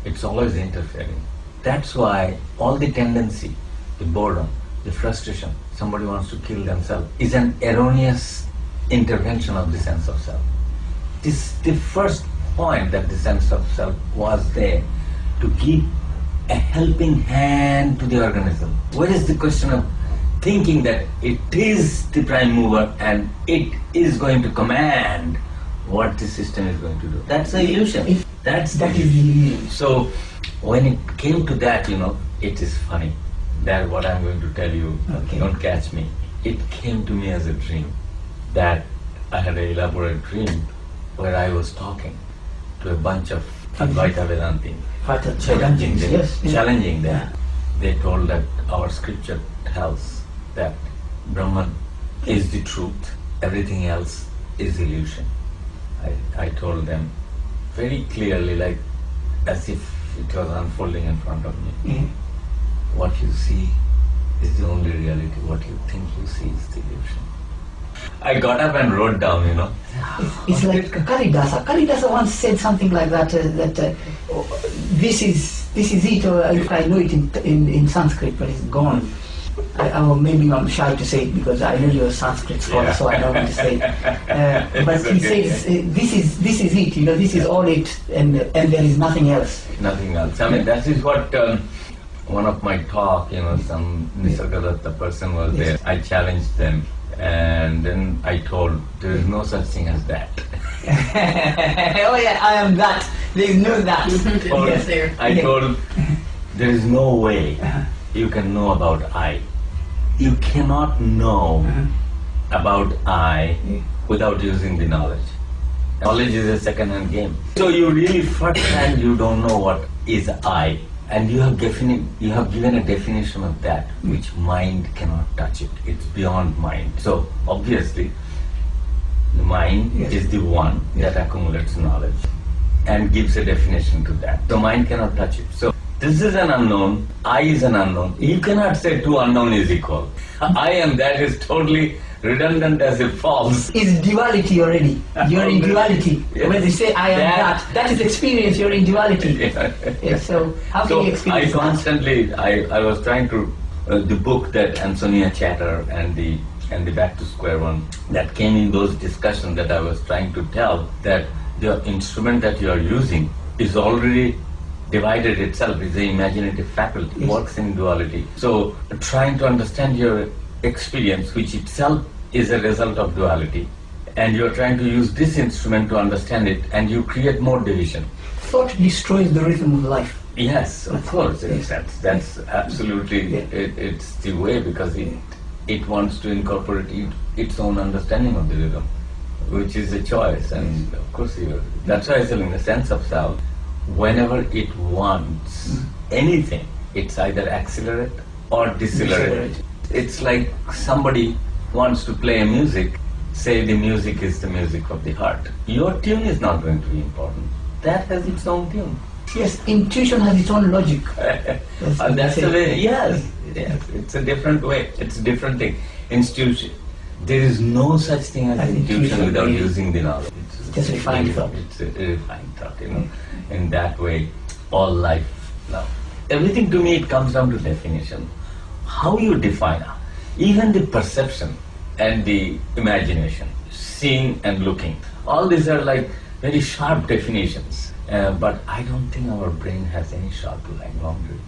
[SPEAKER 1] It's always interfering. That's why all the tendency, the boredom, the frustration, somebody wants to kill themselves, is an erroneous intervention of the sense of self. This the first point that the sense of self was there to give a helping hand to the organism. Where is the question of thinking that it is the prime mover and it is going to command what the system is going to do? That's an illusion. That is the illusion. So when it came to that, it is funny that what I'm going to tell you, don't catch me. It came to me as a dream that I had an elaborate dream where I was talking to a bunch of Advaita Vedanti, challenging them. They told that our scripture tells that Brahman is the truth, everything else is illusion. I told them very clearly, like as if it was unfolding in front of me. What you see is the only reality. What you think you see is the illusion. I got up and wrote down,
[SPEAKER 2] It's like Kalidasa. Kalidasa once said something like that, this is this is it, or if I know it in Sanskrit, but it's gone. Or maybe I'm shy to say it because I know you're a Sanskrit scholar, so I don't want to say it. But he says, this is it, this is all it, and there is nothing else.
[SPEAKER 1] Nothing else. I mean, that is what one of my talk, some Nisargadatta person was there. I challenged them, and then I told, there is no such thing as that.
[SPEAKER 2] Oh yeah, I am that. There is no that.
[SPEAKER 1] I told, there is no way you can know about I. You cannot know about I without using the knowledge. Knowledge is a second-hand game. So you really first-hand you don't know what is I, and you have given a definition of that which mind cannot touch it. It's beyond mind. So obviously, the mind is the one that accumulates knowledge and gives a definition to that. So mind cannot touch it. So this is an unknown, I is an unknown. You cannot say two unknown is equal. I am that is totally redundant as it falls.
[SPEAKER 2] It's duality already. You're in duality.
[SPEAKER 1] Yes.
[SPEAKER 2] When they say I am that is experience, you're in duality. So how can you experience
[SPEAKER 1] I was trying to, the book that Ansonia Chatter and the Back to Square One, that came in those discussions that I was trying to tell that the instrument that you are using is already divided itself, is the imaginative faculty, works in duality. So trying to understand your experience, which itself is a result of duality, and you're trying to use this instrument to understand it, and you create more division.
[SPEAKER 2] Thought destroys the rhythm of life.
[SPEAKER 1] Yes, of course. That's absolutely, it's the way, because it wants to incorporate its own understanding of the rhythm, which is a choice. And of course, that's why I say in the sense of self, whenever it wants anything, it's either accelerate or decelerate. It's like somebody wants to play a music, say the music is the music of the heart. Your tune is not going to be important. That has its own tune.
[SPEAKER 2] Yes, intuition has its own logic.
[SPEAKER 1] And that's the way, yes, it's a different way, it's a different thing. Intuition, there is no such thing as intuition without using the knowledge.
[SPEAKER 2] It's just refined thought.
[SPEAKER 1] It's a refined thought, in that way, all life now. Everything to me, it comes down to definition. How you define, even the perception and the imagination, seeing and looking, all these are like very sharp definitions. But I don't think our brain has any sharp line boundary.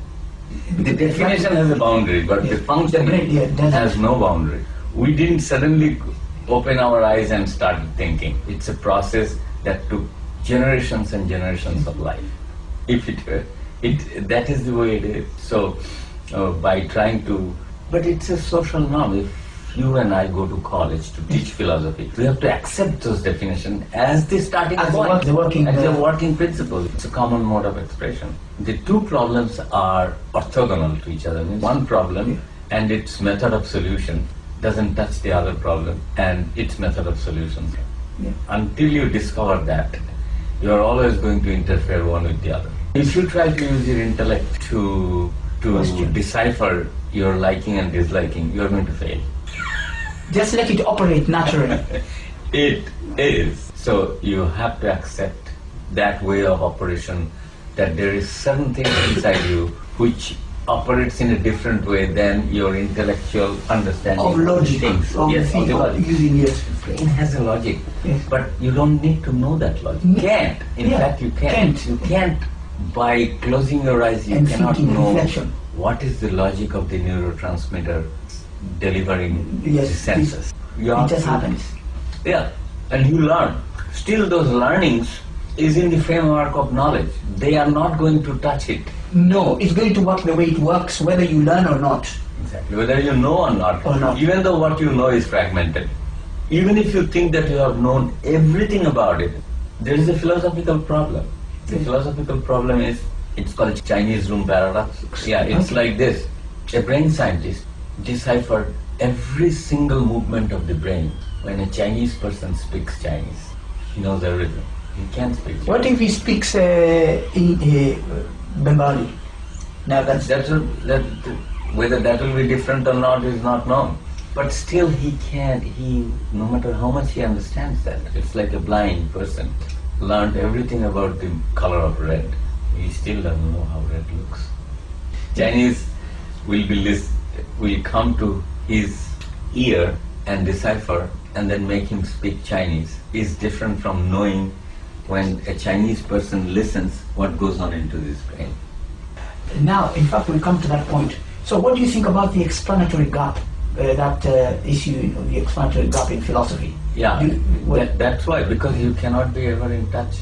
[SPEAKER 1] The definition has a boundary, but the function has no boundary. We didn't suddenly open our eyes and start thinking. It's a process that took generations and generations of life. If that is the way it is. So by trying to, but it's a social norm. If you and I go to college to teach philosophy, we have to accept those definitions as the starting point, as a working principle. It's a common mode of expression. The two problems are orthogonal to each other. Means one problem and its method of solution doesn't touch the other problem and its method of solution. Until you discover that, you are always going to interfere one with the other. If you try to use your intellect to decipher your liking and disliking, you are going to fail.
[SPEAKER 2] Just let it operate naturally.
[SPEAKER 1] It is. So you have to accept that way of operation, that there is something inside you which operates in a different way than your intellectual understanding
[SPEAKER 2] of logic.
[SPEAKER 1] Things. Yes, of the logic. Brain has a logic, but you don't need to know that logic. You can't. In fact, you can't. You can't. By closing your eyes, you cannot know what is the logic of the neurotransmitter delivering the senses.
[SPEAKER 2] It just happens.
[SPEAKER 1] Yeah, and you learn. Still, those learnings is in the framework of knowledge. They are not going to touch it.
[SPEAKER 2] No, it's going to work the way it works, whether you learn or not.
[SPEAKER 1] Exactly, whether you know or not. Even though what you know is fragmented. Even if you think that you have known everything about it, there is a philosophical problem. The philosophical problem is, it's called Chinese room paradox. Yeah, it's like this. A brain scientist deciphered every single movement of the brain. When a Chinese person speaks Chinese, he knows everything. He can't speak Chinese.
[SPEAKER 2] What if he speaks in Bengali? Now
[SPEAKER 1] whether that will be different or not is not known. But still no matter how much he understands that, it's like a blind person learned everything about the color of red. he still doesn't know how red looks. Chinese will come to his ear and decipher and then make him speak Chinese is different from knowing when a Chinese person listens what goes on into his brain.
[SPEAKER 2] Now, in fact, we'll come to that point. So what do you think about the explanatory gap, that issue, the explanatory gap in philosophy?
[SPEAKER 1] Yeah, that's why, because you cannot be ever in touch.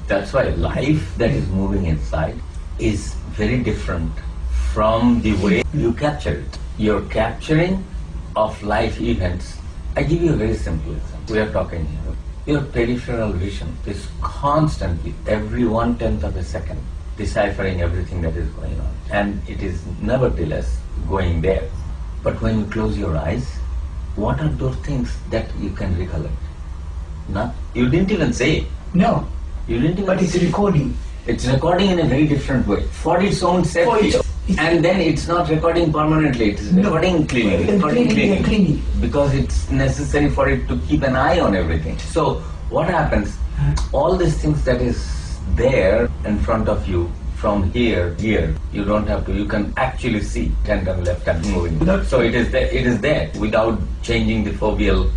[SPEAKER 1] That's why life that is moving inside is very different from the way you capture it. Your capturing of life events, I give you a very simple example. We are talking here. Your peripheral vision is constantly, every 1/10 of a second, deciphering everything that is going on. And it is nevertheless going there. But when you close your eyes, what are those things that you can recollect? You didn't even say it.
[SPEAKER 2] No.
[SPEAKER 1] You didn't even
[SPEAKER 2] But it's
[SPEAKER 1] say
[SPEAKER 2] recording.
[SPEAKER 1] It's recording in a very different way, for its own safety. And then it's not recording permanently, it's recording cleaning. Because it's necessary for it to keep an eye on everything. So what happens, all these things that is there in front of you, from here, you don't have to, you can actually see hand and left hand moving. So it is there without changing the foveal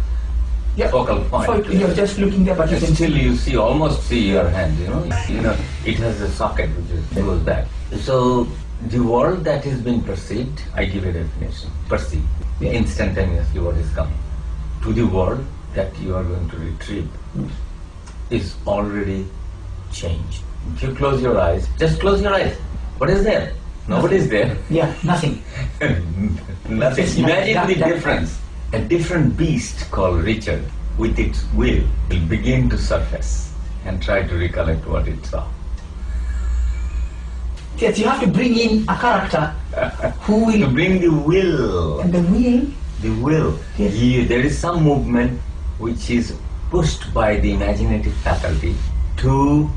[SPEAKER 1] focal point.
[SPEAKER 2] So you're just looking there, but you can
[SPEAKER 1] still you see, almost see your hand, it has a socket which goes back. So the world that is being perceived, I give a definition, perceive, instantaneously what is coming. To the world that you are going to retrieve is already changed. If you close your eyes, just close your eyes. What is there? Nobody is there.
[SPEAKER 2] Yeah, nothing.
[SPEAKER 1] Nothing. Imagine the difference. A different beast called Richard, with its will begin to surface and try to recollect what it saw.
[SPEAKER 2] Yes, you have to bring in a character who will...
[SPEAKER 1] To bring the will.
[SPEAKER 2] And the will?
[SPEAKER 1] The will.
[SPEAKER 2] Yes.
[SPEAKER 1] There is some movement which is pushed by the imaginative faculty to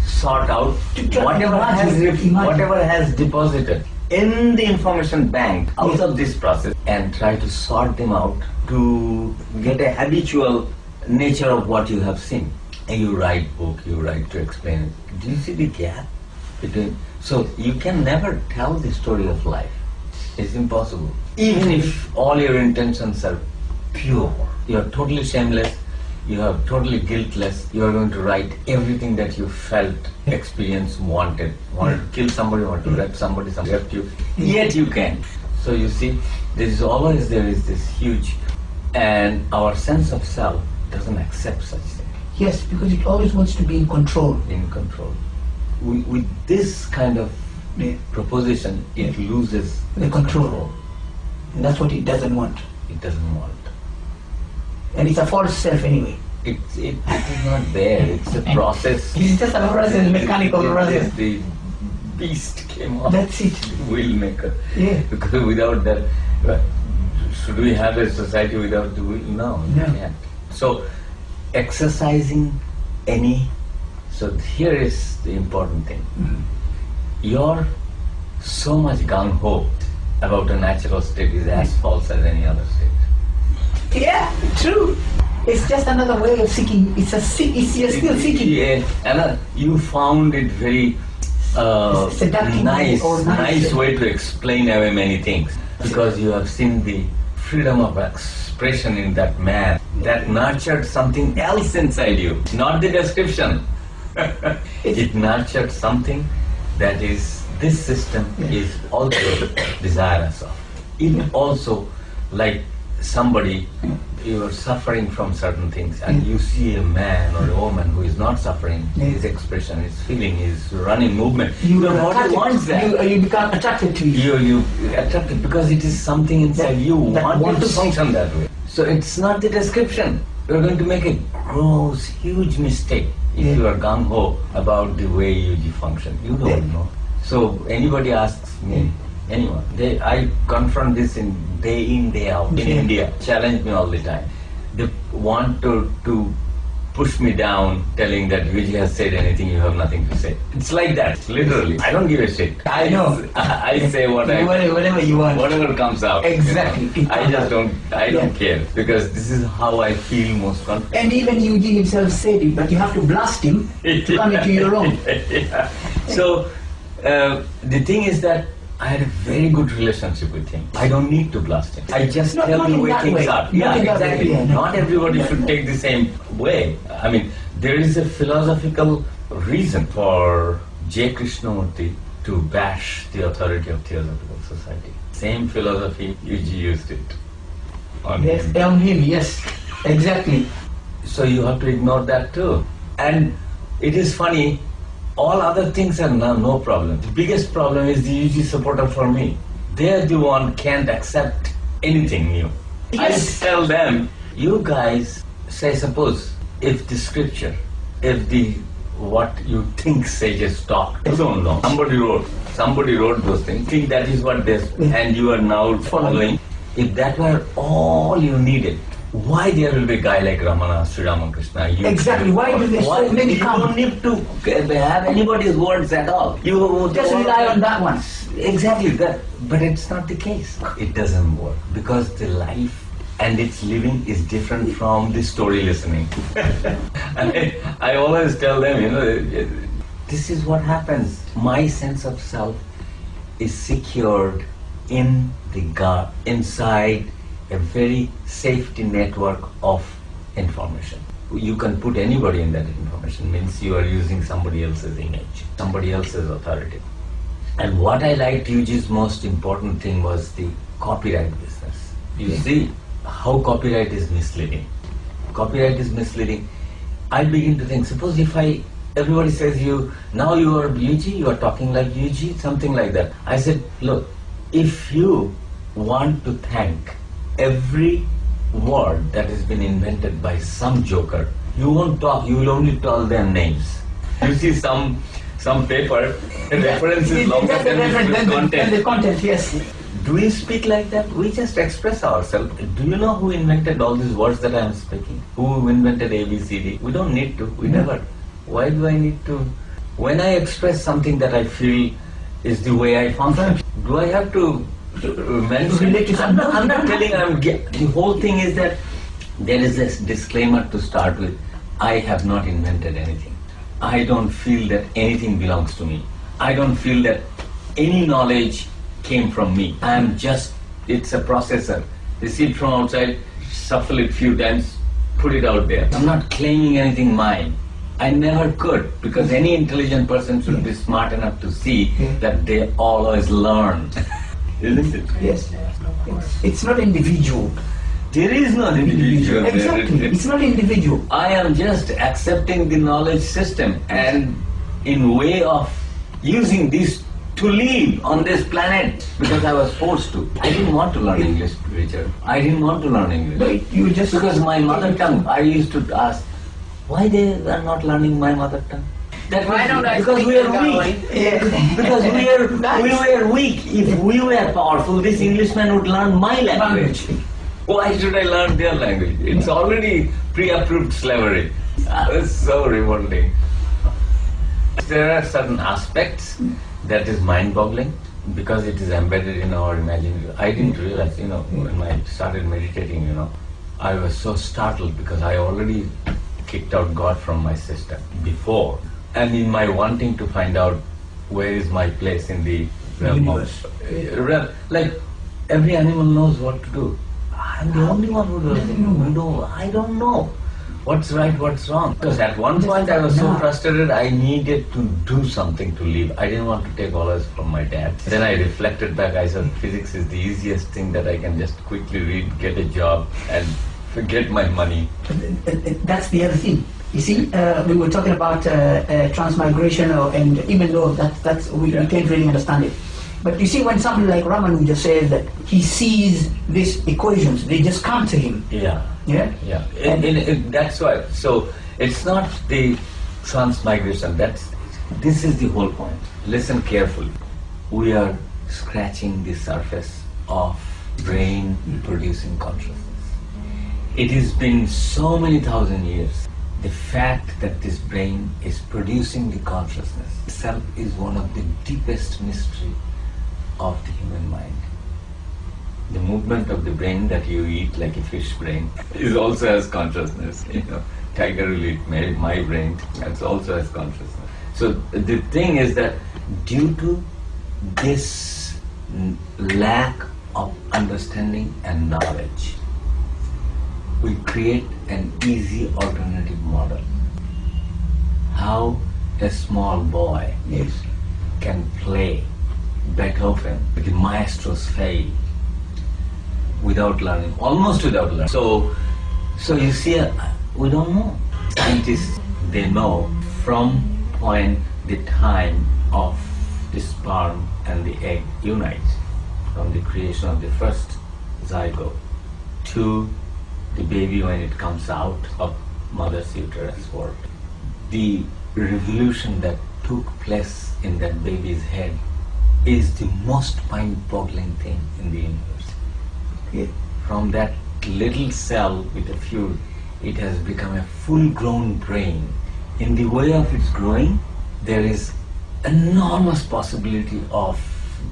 [SPEAKER 1] sort out whatever has deposited in the information bank out of this process and try to sort them out to get a habitual nature of what you have seen. And you write book, you write to explain it. Do you see the gap between? So you can never tell the story of life. It's impossible. Even if all your intentions are pure, you are totally shameless, you are totally guiltless, you are going to write everything that you felt, experienced, wanted to kill somebody, wanted to rape somebody raped you, yet you can. So you see, there is this huge, and our sense of self doesn't accept such things.
[SPEAKER 2] Yes, because it always wants to be in control.
[SPEAKER 1] In control. With this kind of proposition, it loses
[SPEAKER 2] the control. And that's what it doesn't want.
[SPEAKER 1] It doesn't want.
[SPEAKER 2] And it's a false self anyway.
[SPEAKER 1] It is not there. It's a process.
[SPEAKER 2] It's just a process, mechanical process.
[SPEAKER 1] The beast came on.
[SPEAKER 2] That's it.
[SPEAKER 1] The will maker.
[SPEAKER 2] Yeah.
[SPEAKER 1] Because without that, should we have a society without the will? No, we can't. So, exercising so here is the important thing. You're so much gung-ho about a natural state is as false as any other state.
[SPEAKER 2] Yeah, true. It's just another way of seeking. You're still seeking.
[SPEAKER 1] Yeah, and you found it very nice way to explain away many things, because you have seen the freedom of expression in that man that nurtured something else inside you, not the description. It nurtured something that is, this system is also desirous of. It also, like somebody, you are suffering from certain things and you see a man or a woman who is not suffering, his expression, his feeling, his running movement, you
[SPEAKER 2] become attracted to it.
[SPEAKER 1] You attracted because it is something inside you want to function that way. So it's not the description. You're going to make a gross, huge mistake if you are gung-ho about the way you function. You don't know. So anybody asks me, anyone, I confront this day in, day out in India, challenge me all the time. They want to push me down, telling that Vijay has said anything, you have nothing to say. It's like that, literally. I don't give a shit.
[SPEAKER 2] I know.
[SPEAKER 1] I say
[SPEAKER 2] whatever you want.
[SPEAKER 1] Whatever comes out.
[SPEAKER 2] Exactly.
[SPEAKER 1] You know? I don't care, because this is how I feel most confident.
[SPEAKER 2] And even Eugene himself said it, but you have to blast him to come into your own.
[SPEAKER 1] So the thing is that I had a very good relationship with him. I don't need to blast him. I just
[SPEAKER 2] Not
[SPEAKER 1] tell
[SPEAKER 2] in
[SPEAKER 1] the way
[SPEAKER 2] that
[SPEAKER 1] things
[SPEAKER 2] way.
[SPEAKER 1] are.
[SPEAKER 2] Not
[SPEAKER 1] Yeah,
[SPEAKER 2] in that way,
[SPEAKER 1] exactly.
[SPEAKER 2] yeah.
[SPEAKER 1] Not everybody should take the same way. I mean, there is a philosophical reason for J. Krishnamurti to bash the authority of Theosophical Society. Same philosophy, UG used it on
[SPEAKER 2] Yes,
[SPEAKER 1] him.
[SPEAKER 2] on him, yes, exactly.
[SPEAKER 1] So you have to ignore that too. And it is funny, all other things are no problem. The biggest problem is the UG supporter for me. They're the one can't accept anything new.
[SPEAKER 2] Yes.
[SPEAKER 1] I tell them, you guys, say suppose, if the scripture, if the what you think sages talk, you don't know. Somebody wrote those things, think that is what this, and you are now following. If that were all you needed, why there will be a guy like Ramana, Sri Ramakrishna?
[SPEAKER 2] Exactly. Why do there so many
[SPEAKER 1] you
[SPEAKER 2] come?
[SPEAKER 1] don't need to have anybody's words at all. You
[SPEAKER 2] Just rely on that one.
[SPEAKER 1] Exactly that, but it's not the case. It doesn't work because the life and its living is different from the story listening. I always tell them, this is what happens. My sense of self is secured in the inside a very safety network of information. You can put anybody in that information, means you are using somebody else's image, somebody else's authority. And what I liked Yuji's most important thing was the copyright business. You see how copyright is misleading. Copyright is misleading. I begin to think, suppose if everybody says now you are Yuji, you are talking like Yuji, something like that. I said, look, if you want to thank every word that has been invented by some joker, you won't talk, you will only tell them names. You see some paper, the reference is longer than
[SPEAKER 2] the content, yes.
[SPEAKER 1] Do we speak like that? We just express ourselves. Do you know who invented all these words that I am speaking? Who invented ABCD? We don't need to. We never. Why do I need to? When I express something that I feel is the way I function, do I have to mention? I'm not telling. The whole thing is that there is this disclaimer to start with. I have not invented anything. I don't feel that anything belongs to me. I don't feel that any knowledge came from me. It's a processor. Receive from outside, shuffle it few times, put it out there. I'm not claiming anything mine. I never could, because any intelligent person should be smart enough to see that they always learn. Isn't it?
[SPEAKER 2] Yes. It's not individual.
[SPEAKER 1] There is no individual.
[SPEAKER 2] Exactly. It's not individual.
[SPEAKER 1] I am just accepting the knowledge system and in way of using this to live on this planet because I was forced to. I didn't want to learn English, Richard. I didn't want to learn English.
[SPEAKER 2] But you just
[SPEAKER 1] because my mother tongue, I used to ask, why they are not learning my mother tongue? Because we are weak. Because we were weak. If we were powerful, this Englishman would learn my language. Why should I learn their language? It's already pre-approved slavery. It's so revolting. There are certain aspects that is mind-boggling because it is embedded in our imagination. I didn't realize, when I started meditating, I was so startled because I already kicked out God from my system before. And in my wanting to find out where is my place in the realm of... Like, every animal knows what to do. I'm the only one who doesn't know. I don't know what's right, what's wrong. Because at one point I was so frustrated, I needed to do something to live. I didn't want to take orders from my dad. Then I reflected back, I said, physics is the easiest thing that I can just quickly read, get a job, and forget my money.
[SPEAKER 2] That's the other thing. You see, we were talking about transmigration, and even though we can't really understand it. But you see, when somebody like Ramanuja says that he sees these equations, they just come to him.
[SPEAKER 1] Yeah.
[SPEAKER 2] Yeah?
[SPEAKER 1] That's why. So it's not the transmigration. This is the whole point. Listen carefully. We are scratching the surface of brain producing consciousness. It has been so many thousand years. The fact that this brain is producing the consciousness itself is one of the deepest mysteries of the human mind. The movement of the brain that you eat like a fish brain is also as consciousness. Tiger will eat my brain, that's also as consciousness. So the thing is that due to this lack of understanding and knowledge, we create an easy alternative model. How a small boy can play Beethoven with the maestro's fail without learning, almost without learning. So you see, we don't know. Scientists, they know from when the time of the sperm and the egg unites, from the creation of the first zygote to the baby when it comes out of mother's uterus world. The revolution that took place in that baby's head is the most mind-boggling thing in the universe. From that little cell with a fluid, it has become a full-grown brain. In the way of its growing, there is enormous possibility of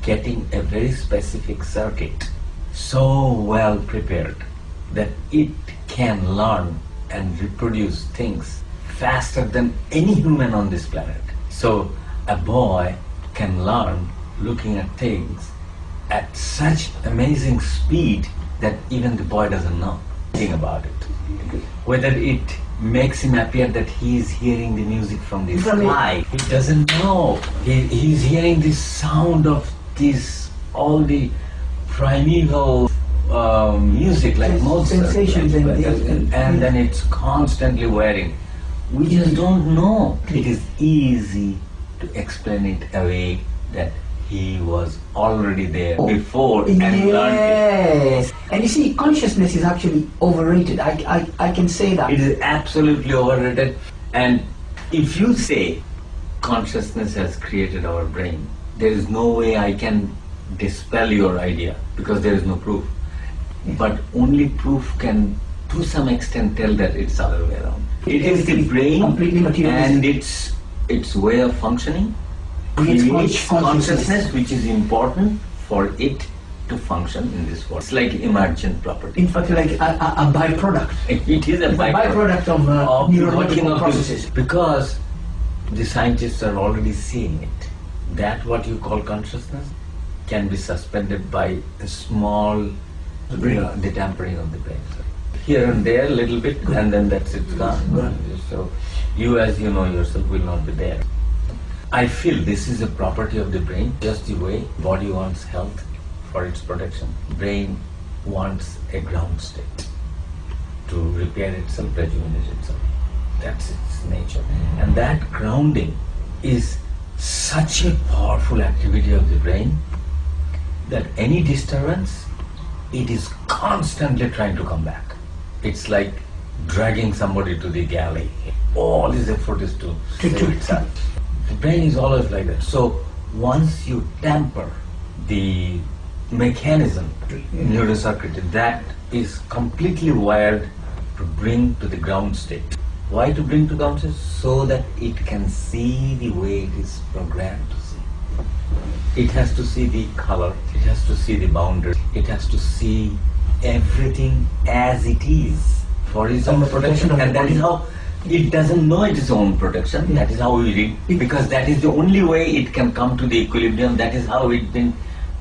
[SPEAKER 1] getting a very specific circuit so well prepared that it can learn and reproduce things faster than any human on this planet. So a boy can learn looking at things at such amazing speed that even the boy doesn't know anything about it. Whether it makes him appear that he is hearing the music from the sky, he doesn't know. He's hearing the sound of all the primeval music like Mozart,
[SPEAKER 2] sensations
[SPEAKER 1] and then it's constantly wearing. We just don't know. It is easy to explain it away that he was already there before and learned it.
[SPEAKER 2] And you see, consciousness is actually overrated. I can say that.
[SPEAKER 1] It is absolutely overrated. And if you say consciousness has created our brain, there is no way I can dispel your idea because there is no proof. But only proof can, to some extent, tell that it's the other way around. It is the brain and its way of functioning creates consciousness, which is important for it to function in this world. It's like emergent property.
[SPEAKER 2] In fact, like a byproduct.
[SPEAKER 1] It is a byproduct
[SPEAKER 2] of neurological processes.
[SPEAKER 1] Because the scientists are already seeing it. That what you call consciousness can be suspended by a small the tampering of the brain. Here and there a little bit, and then that's it gone. So you, as you know yourself, will not be there. I feel this is a property of the brain, just the way body wants health for its protection. Brain wants a ground state to repair itself, rejuvenate itself. That's its nature. And that grounding is such a powerful activity of the brain that any disturbance, it is constantly trying to come back. It's like dragging somebody to the galley. All this effort is to save itself. The brain is always like that. So once you tamper the mechanism, neurocircuitry, that is completely wired to bring to the ground state. Why to bring to ground state? So that it can see the way it is programmed to see. It has to see the color, it has to see the boundary, it has to see everything as it is for its own protection. And that is how it doesn't know its own protection. That is how we read, because that is the only way it can come to the equilibrium. That is how it's been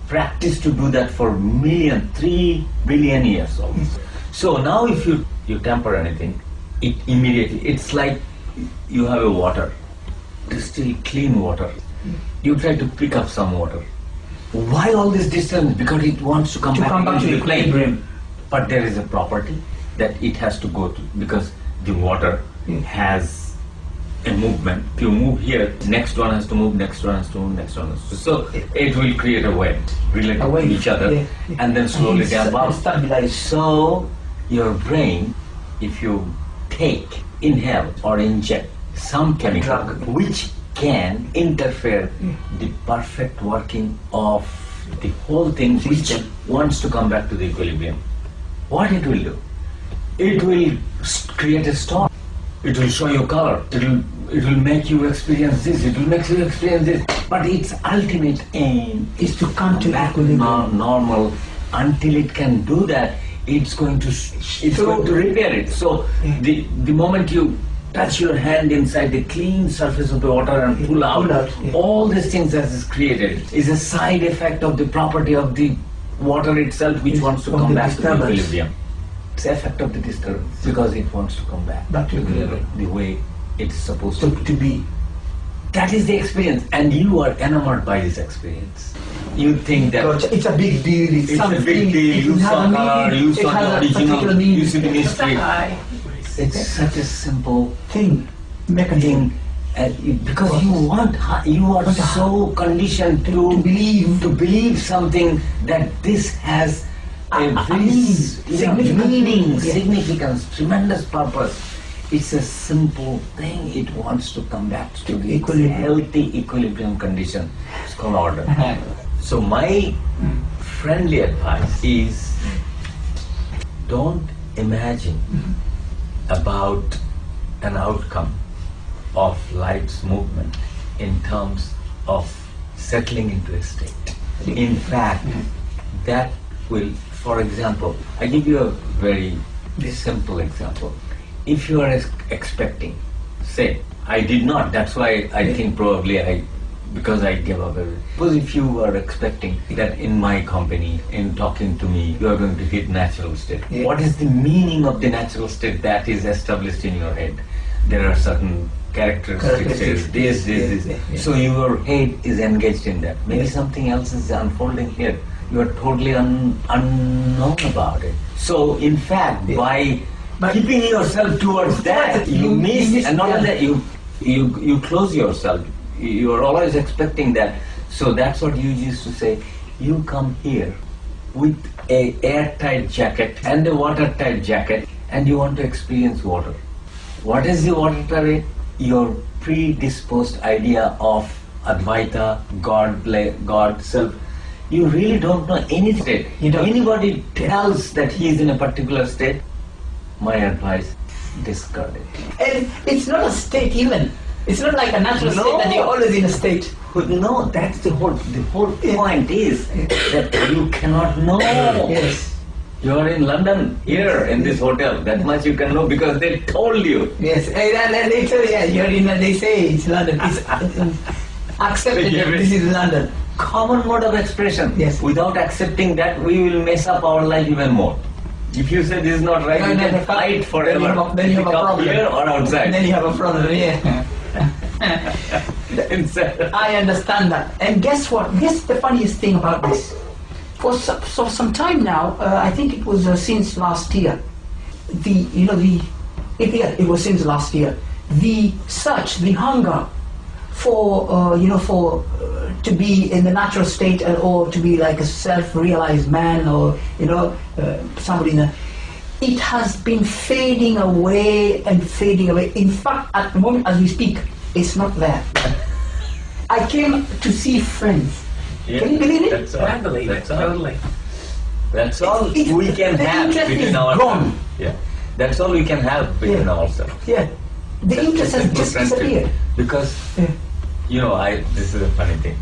[SPEAKER 1] practiced to do that for 3 billion years almost. So now if you tamper anything, it immediately, it's like you have a water, distilled clean water. You try to pick up some water. Why all this distance? Because it wants to come back into the plane. But there is a property that it has to go to, because the water has a movement. If you move here, next one has to move, next one has to move, next one has to. So it will create a wave related to each other, and then slowly damp out. So your brain, if you inhale or inject some chemical which can interfere the perfect working of the whole thing, which wants to come back to the equilibrium, what it will do? It will create a storm. It will show you color. It will make you experience this. It will make you experience this. But its ultimate aim is to come to equilibrium, normal. Until it can do that, it's going to repair it. So the moment you touch your hand inside the clean surface of the water and pull out. All these things that is created is a side effect of the property of the water itself, which wants to come back to the equilibrium. It's the effect of the disturbance because it wants to come back to the way it's supposed to be. That is the experience, and you are enamored by this experience. You think that
[SPEAKER 2] it's a big deal.
[SPEAKER 1] It's a big deal. You saw color, you saw the original, you see the mystery. It's such a simple
[SPEAKER 2] mechanism.
[SPEAKER 1] Because you are so conditioned to believe something that this has a very meaning, significance, tremendous purpose. It's a simple thing. It wants to come back to the healthy equilibrium condition. It's called order. So my friendly advice is, don't imagine about an outcome of life's movement in terms of settling into a state. In fact, that will, for example, I give you a very simple example. If you are expecting, say, I did not, that's why I think probably because I gave up everything. Suppose if you are expecting that in my company, in talking to me, you are going to hit natural state. What is the meaning of the natural state that is established in your head? There are certain characteristics, this. So your head is engaged in that. Maybe something else is unfolding here. You are totally unknown about it. So in fact, by keeping yourself towards that, you miss, and not only that, you close yourself. You are always expecting that. So that's what you used to say. You come here with a airtight jacket and a watertight jacket, and you want to experience water. What is the watertight? Your predisposed idea of Advaita, God, self. You really don't know any state. Anybody tells that he is in a particular state, my advice, discard it.
[SPEAKER 2] And it's not a state even. It's not like a natural state that you're always in a state.
[SPEAKER 1] No, that's the whole point is that you cannot know.
[SPEAKER 2] Yes.
[SPEAKER 1] You are in London, here in this hotel. That much you can know because they told you.
[SPEAKER 2] Yes, and they tell you, you're in. They say it's London. It's accepted. This is London.
[SPEAKER 1] Common mode of expression.
[SPEAKER 2] Yes.
[SPEAKER 1] Without accepting that, we will mess up our life even more. If you say this is not right, you can fight forever.
[SPEAKER 2] Then you have a problem.
[SPEAKER 1] Here or outside.
[SPEAKER 2] Then you have a problem. Yeah. I understand that. And guess what? Guess the funniest thing about this? For some time now, I think it was since last year. It was since last year. The search, the hunger for to be in the natural state or to be like a self-realized man or somebody it has been fading away and fading away. In fact, at the moment as we speak, it's not there. I came to see friends.
[SPEAKER 1] Yeah,
[SPEAKER 2] can you believe it?
[SPEAKER 1] That's all.
[SPEAKER 2] I believe it.
[SPEAKER 1] Totally. That's all we can have between ourselves. Yeah, that's all we can have between ourselves.
[SPEAKER 2] Yeah, the interest has just disappeared.
[SPEAKER 1] Because this is a funny thing.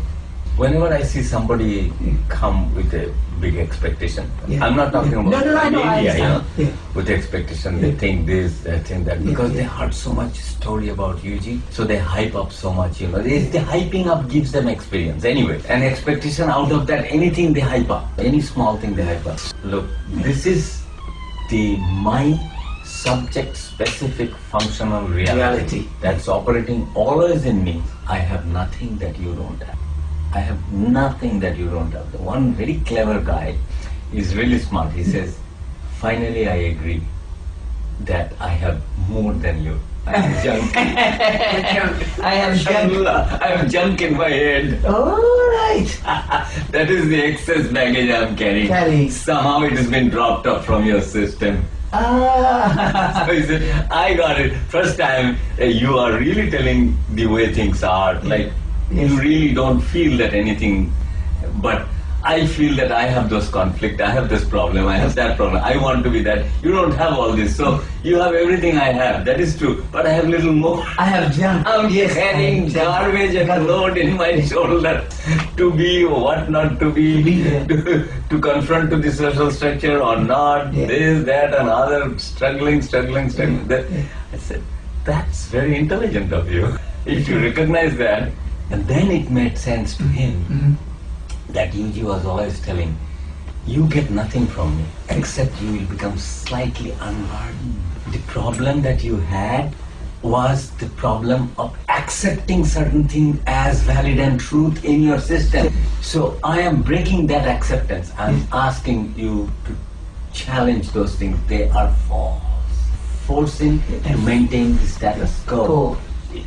[SPEAKER 1] Whenever I see somebody come with a big expectation, I'm not talking about media, with expectation, they think this, they think that, because they heard so much story about UG, so they hype up so much, the hyping up gives them experience anyway, and expectation out of that, anything they hype up, any small thing they hype up. Look, this is my subject-specific functional reality that's operating always in me. I have nothing that you don't have. I have nothing that you don't have. The one very clever guy is really smart. He says, finally I agree that I have more than you. I have junk.
[SPEAKER 2] I
[SPEAKER 1] have junk in my head.
[SPEAKER 2] All right.
[SPEAKER 1] That is the excess baggage I am carrying. Somehow it has been dropped off from your system. So he said, I got it. First time you are really telling the way things are. Like, you really don't feel that anything, but I feel that I have those conflict, I have this problem, I have that problem, I want to be that. You don't have all this, so you have everything I have, that is true, but I have little more.
[SPEAKER 2] I have junk.
[SPEAKER 1] I'm carrying garbage and a load in my shoulder to be or what not to be, to confront to the social structure or not, this, that and other, struggling. I said, that's very intelligent of you. If you recognize that, and then it made sense to him that Yuji was always telling, you get nothing from me except you will become slightly unburdened. The problem that you had was the problem of accepting certain things as valid and truth in your system. So I am breaking that acceptance. I'm asking you to challenge those things. They are false. Forcing to maintain the status quo.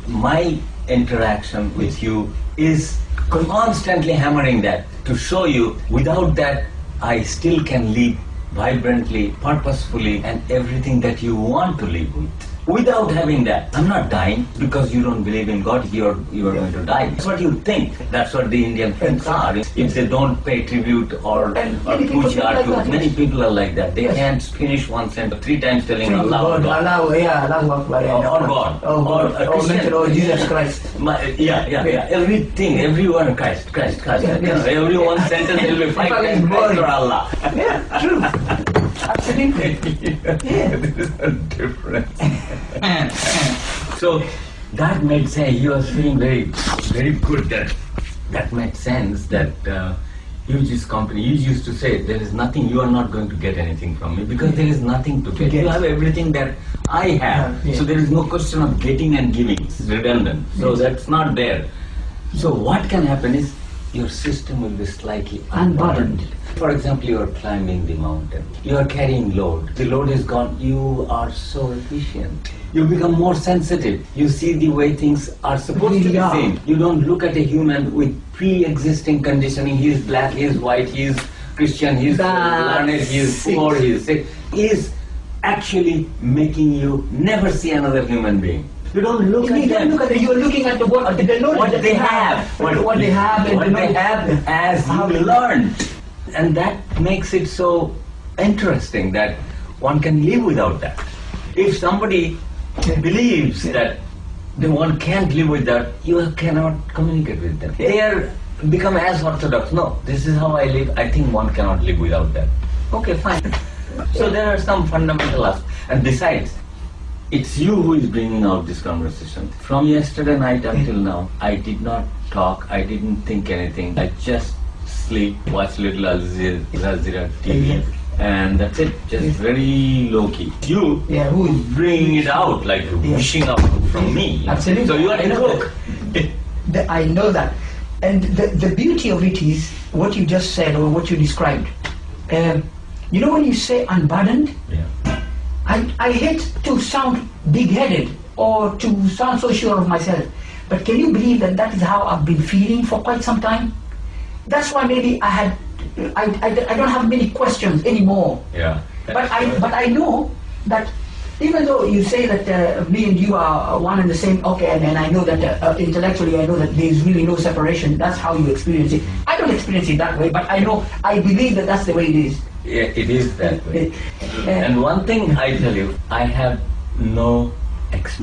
[SPEAKER 1] My interaction with you is constantly hammering that to show you without that I still can live vibrantly, purposefully, and everything that you want to live with. Without having that, I'm not dying because you don't believe in God, you are going to die. That's what you think. That's what the Indian friends are. If they don't pay tribute or puja to, many people are like that. They can't finish one sentence 3 times telling Allah or God. Or God. Or Christian.
[SPEAKER 2] Or Jesus Christ.
[SPEAKER 1] Everything, everyone, Christ. Every one sentence will be 5 times Christ or Allah.
[SPEAKER 2] Yeah, true. Absolutely.
[SPEAKER 1] There is a difference. So that made sense. He was feeling very, very good. That made sense. That Yuji's company. Yuji used to say, "There is nothing. You are not going to get anything from me because there is nothing to get. You have everything that I have. So there is no question of getting and giving. It's redundant. So that's not there. So what can happen is your system will be slightly unburdened. For example, you are climbing the mountain. You are carrying load. The load is gone. You are so efficient. You become more sensitive. You see the way things are supposed to be seen. You don't look at a human with pre-existing conditioning. He is black, he is white, he is Christian, he is learned, he is poor, he is sick. He is actually making you never see another human being. You don't look at them.
[SPEAKER 2] You are looking at what
[SPEAKER 1] they have. What they have as you learned. And that makes it so interesting that one can live without that. If somebody believes that one can't live with that, you cannot communicate with them. They become as orthodox. No, this is how I live. I think one cannot live without that. Okay, fine. So there are some fundamental aspects. And besides, it's you who is bringing out this conversation. From yesterday night until now, I did not talk. I didn't think anything. I just sleep, watch little Al Jazeera TV, and that's it. Just very low key. You
[SPEAKER 2] who is
[SPEAKER 1] bringing it out, like wishing out from me.
[SPEAKER 2] Absolutely.
[SPEAKER 1] So you are the cook.
[SPEAKER 2] I know that. And the beauty of it is what you just said or what you described. You know when you say unburdened, I hate to sound big-headed or to sound so sure of myself. But can you believe that is how I've been feeling for quite some time? That's why maybe I don't have many questions anymore.
[SPEAKER 1] Yeah.
[SPEAKER 2] But I know that even though you say that me and you are one and the same, okay, and I know that intellectually I know that there is really no separation. That's how you experience it. I don't experience it that way, but I believe that that's the way it is.
[SPEAKER 1] Yeah, it is that way. And one thing I tell you, I have no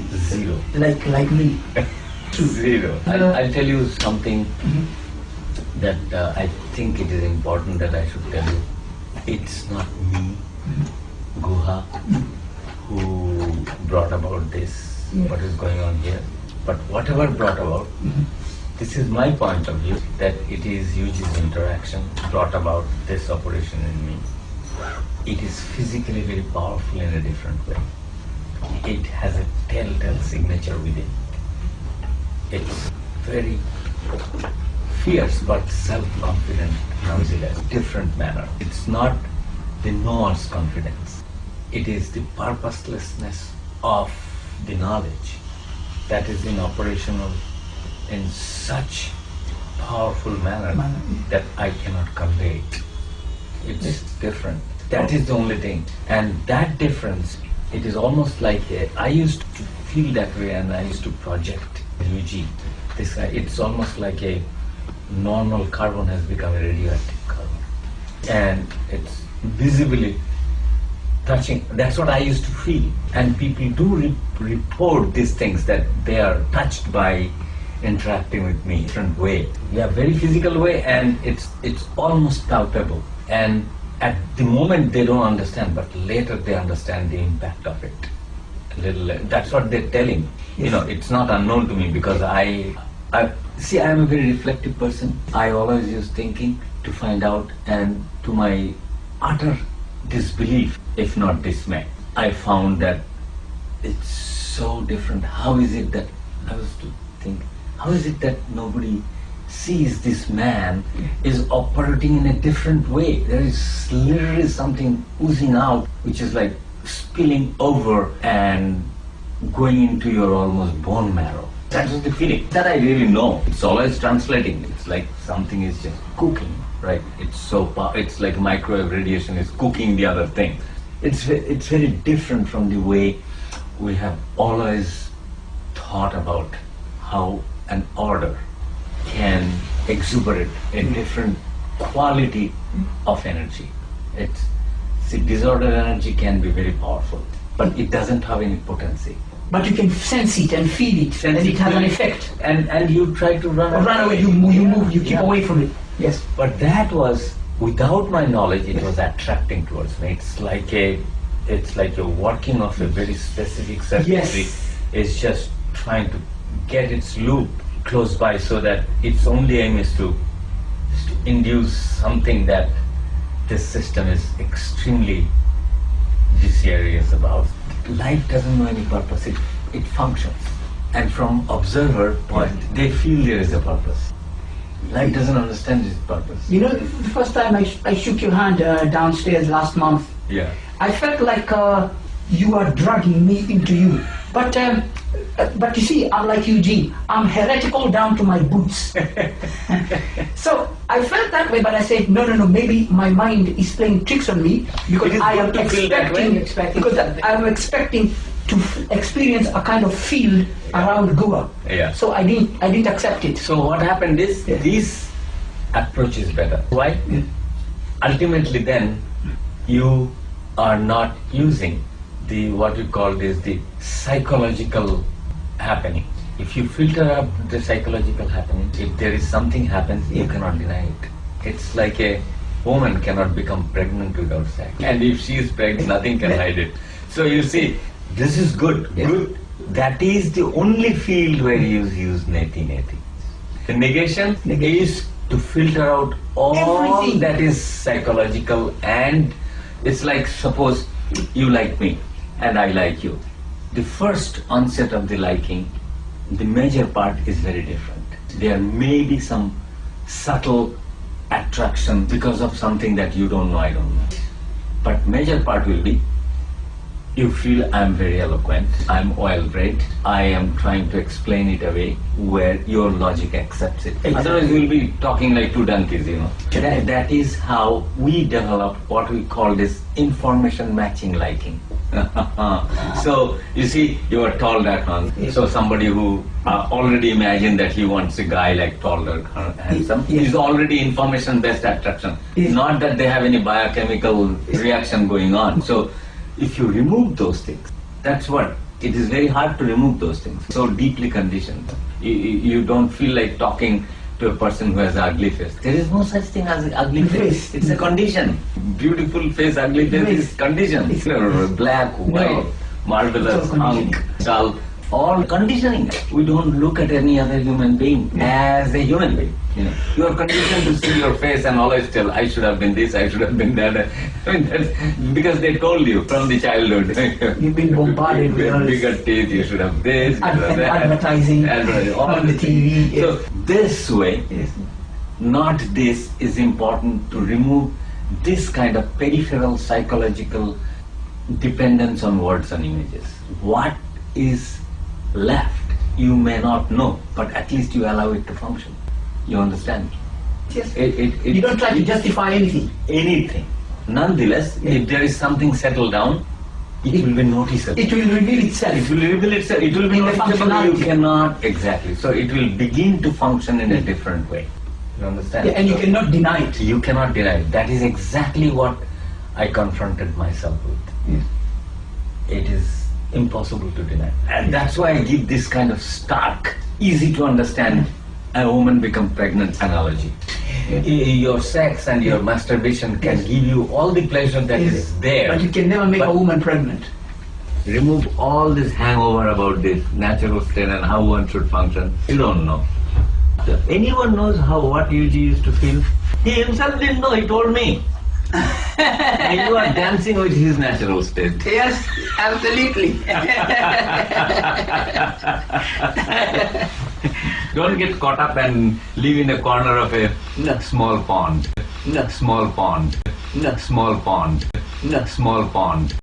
[SPEAKER 1] zero.
[SPEAKER 2] Like me.
[SPEAKER 1] Zero. I'll tell you something that I think it is important that I should tell you. It's not me, Guha, who brought about this, what is going on here. But whatever brought about, this is my point of view, that it is Yuji's interaction brought about this operation in me. It is physically very powerful in a different way. It has a telltale signature within. It's very fierce but self-confident nonetheless, different manner. It's not the knower's confidence. It is the purposelessness of the knowledge that is in operational in such powerful manner that I cannot convey it. It's different. That is the only thing. And that difference, it is almost like I used to feel that way and I used to project Yuji. This guy, it's almost like a normal carbon has become a radioactive carbon. And it's visibly touching. That's what I used to feel. And people do report these things that they are touched by interacting with me in a different way. Yeah, very physical way, and it's almost palpable. And at the moment they don't understand, but later they understand the impact of it. That's what they're telling.
[SPEAKER 2] Yes.
[SPEAKER 1] It's not unknown to me because I see, I'm a very reflective person. I always use thinking to find out, and to my utter disbelief, if not dismay, I found that it's so different. How is it that how is it that nobody sees this man is operating in a different way? There is literally something oozing out, which is like spilling over and going into your almost bone marrow. That was the feeling that I really know. It's always translating. It's like something is just cooking, right? It's like microwave radiation is cooking the other thing. It's very different from the way we have always thought about how an order can exuberate a different quality of energy. Disordered energy can be very powerful, but it doesn't have any potency.
[SPEAKER 2] But you can sense it and feel it, and it has an effect.
[SPEAKER 1] And you try to run
[SPEAKER 2] away. You move, you keep away from it. Yes.
[SPEAKER 1] But that was, without my knowledge, it was attracting towards me. It's like you're working off a very specific circuitry.
[SPEAKER 2] Yes.
[SPEAKER 1] It's just trying to get its loop close by, so that its only aim is to induce something that this system is extremely desirous about. Life doesn't know any purpose. It functions. And from observer point, they feel there is a purpose. Life doesn't understand its purpose.
[SPEAKER 2] The first time I shook your hand downstairs last month, I felt like you are dragging me into you. But you see, I'm like Eugene. I'm heretical down to my boots. So I felt that way, but I said, no, maybe my mind is playing tricks on me because I am expecting to experience a kind of field around Guha.
[SPEAKER 1] Yeah.
[SPEAKER 2] So I didn't accept it.
[SPEAKER 1] So what happened is, this approach is better. Why?
[SPEAKER 2] Yeah.
[SPEAKER 1] Ultimately then, you are not using what you call the psychological happening. If you filter up the psychological happening, if there is something happens, you cannot deny it. It's like a woman cannot become pregnant without sex. And if she is pregnant, nothing can hide it. So you see, this is good.
[SPEAKER 2] Yeah.
[SPEAKER 1] Good. That is the only field where you use neti. The negation is to filter out all
[SPEAKER 2] everything
[SPEAKER 1] that is psychological, and it's like, suppose you like me and I like you. The first onset of the liking, the major part is very different. There may be some subtle attraction because of something that you don't know, I don't know. But major part will be, you feel I'm very eloquent, I'm well-bred, I am trying to explain it away where your logic accepts it.
[SPEAKER 2] Exactly.
[SPEAKER 1] Otherwise we'll be talking like two donkeys, That is how we develop what we call this information matching liking. So you see, you are tall, that one. So somebody who already imagined that he wants a guy like taller, handsome, is already information-based attraction. Not that they have any biochemical reaction going on. So if you remove those things, that's what. It is very hard to remove those things. So deeply conditioned. You don't feel like talking to a person who has an ugly face. There is no such thing as an ugly face. It's a condition. Beautiful face, ugly face is condition. It's black, white, marvelous, hunk, dull, all conditioning. We don't look at any other human being as a human being. You are conditioned to see your face and always tell, I should have been this, I should have been that. Because they told you from the childhood.
[SPEAKER 2] You've been bombarded with
[SPEAKER 1] bigger teeth, you should have this,
[SPEAKER 2] advertising on the TV.
[SPEAKER 1] So this way, not this, is important to remove this kind of peripheral psychological dependence on words and images. What is left, you may not know, but at least you allow it to function. You understand?
[SPEAKER 2] Yes. You don't try to justify anything.
[SPEAKER 1] Anything. Nonetheless, if there is something settled down, it will be noticeable.
[SPEAKER 2] It will reveal itself.
[SPEAKER 1] It will reveal itself. It will be noticeable. You cannot, exactly. So it will begin to function in a different way. You understand?
[SPEAKER 2] And you cannot deny it.
[SPEAKER 1] You cannot deny it. That is exactly what I confronted myself with. It is impossible to deny. And that's why I give this kind of stark, easy to understand, a woman become pregnant analogy. Your sex and your masturbation can give you all the pleasure that is there.
[SPEAKER 2] But you can never make a woman pregnant.
[SPEAKER 1] remove all this hangover about this natural state and how one should function, you don't know. Anyone knows what Yuji used to feel? He himself didn't know, he told me. And you are dancing with his natural state.
[SPEAKER 2] Yes, absolutely.
[SPEAKER 1] Don't get caught up and live in a corner of a small pond. Small pond. Small pond. Small pond.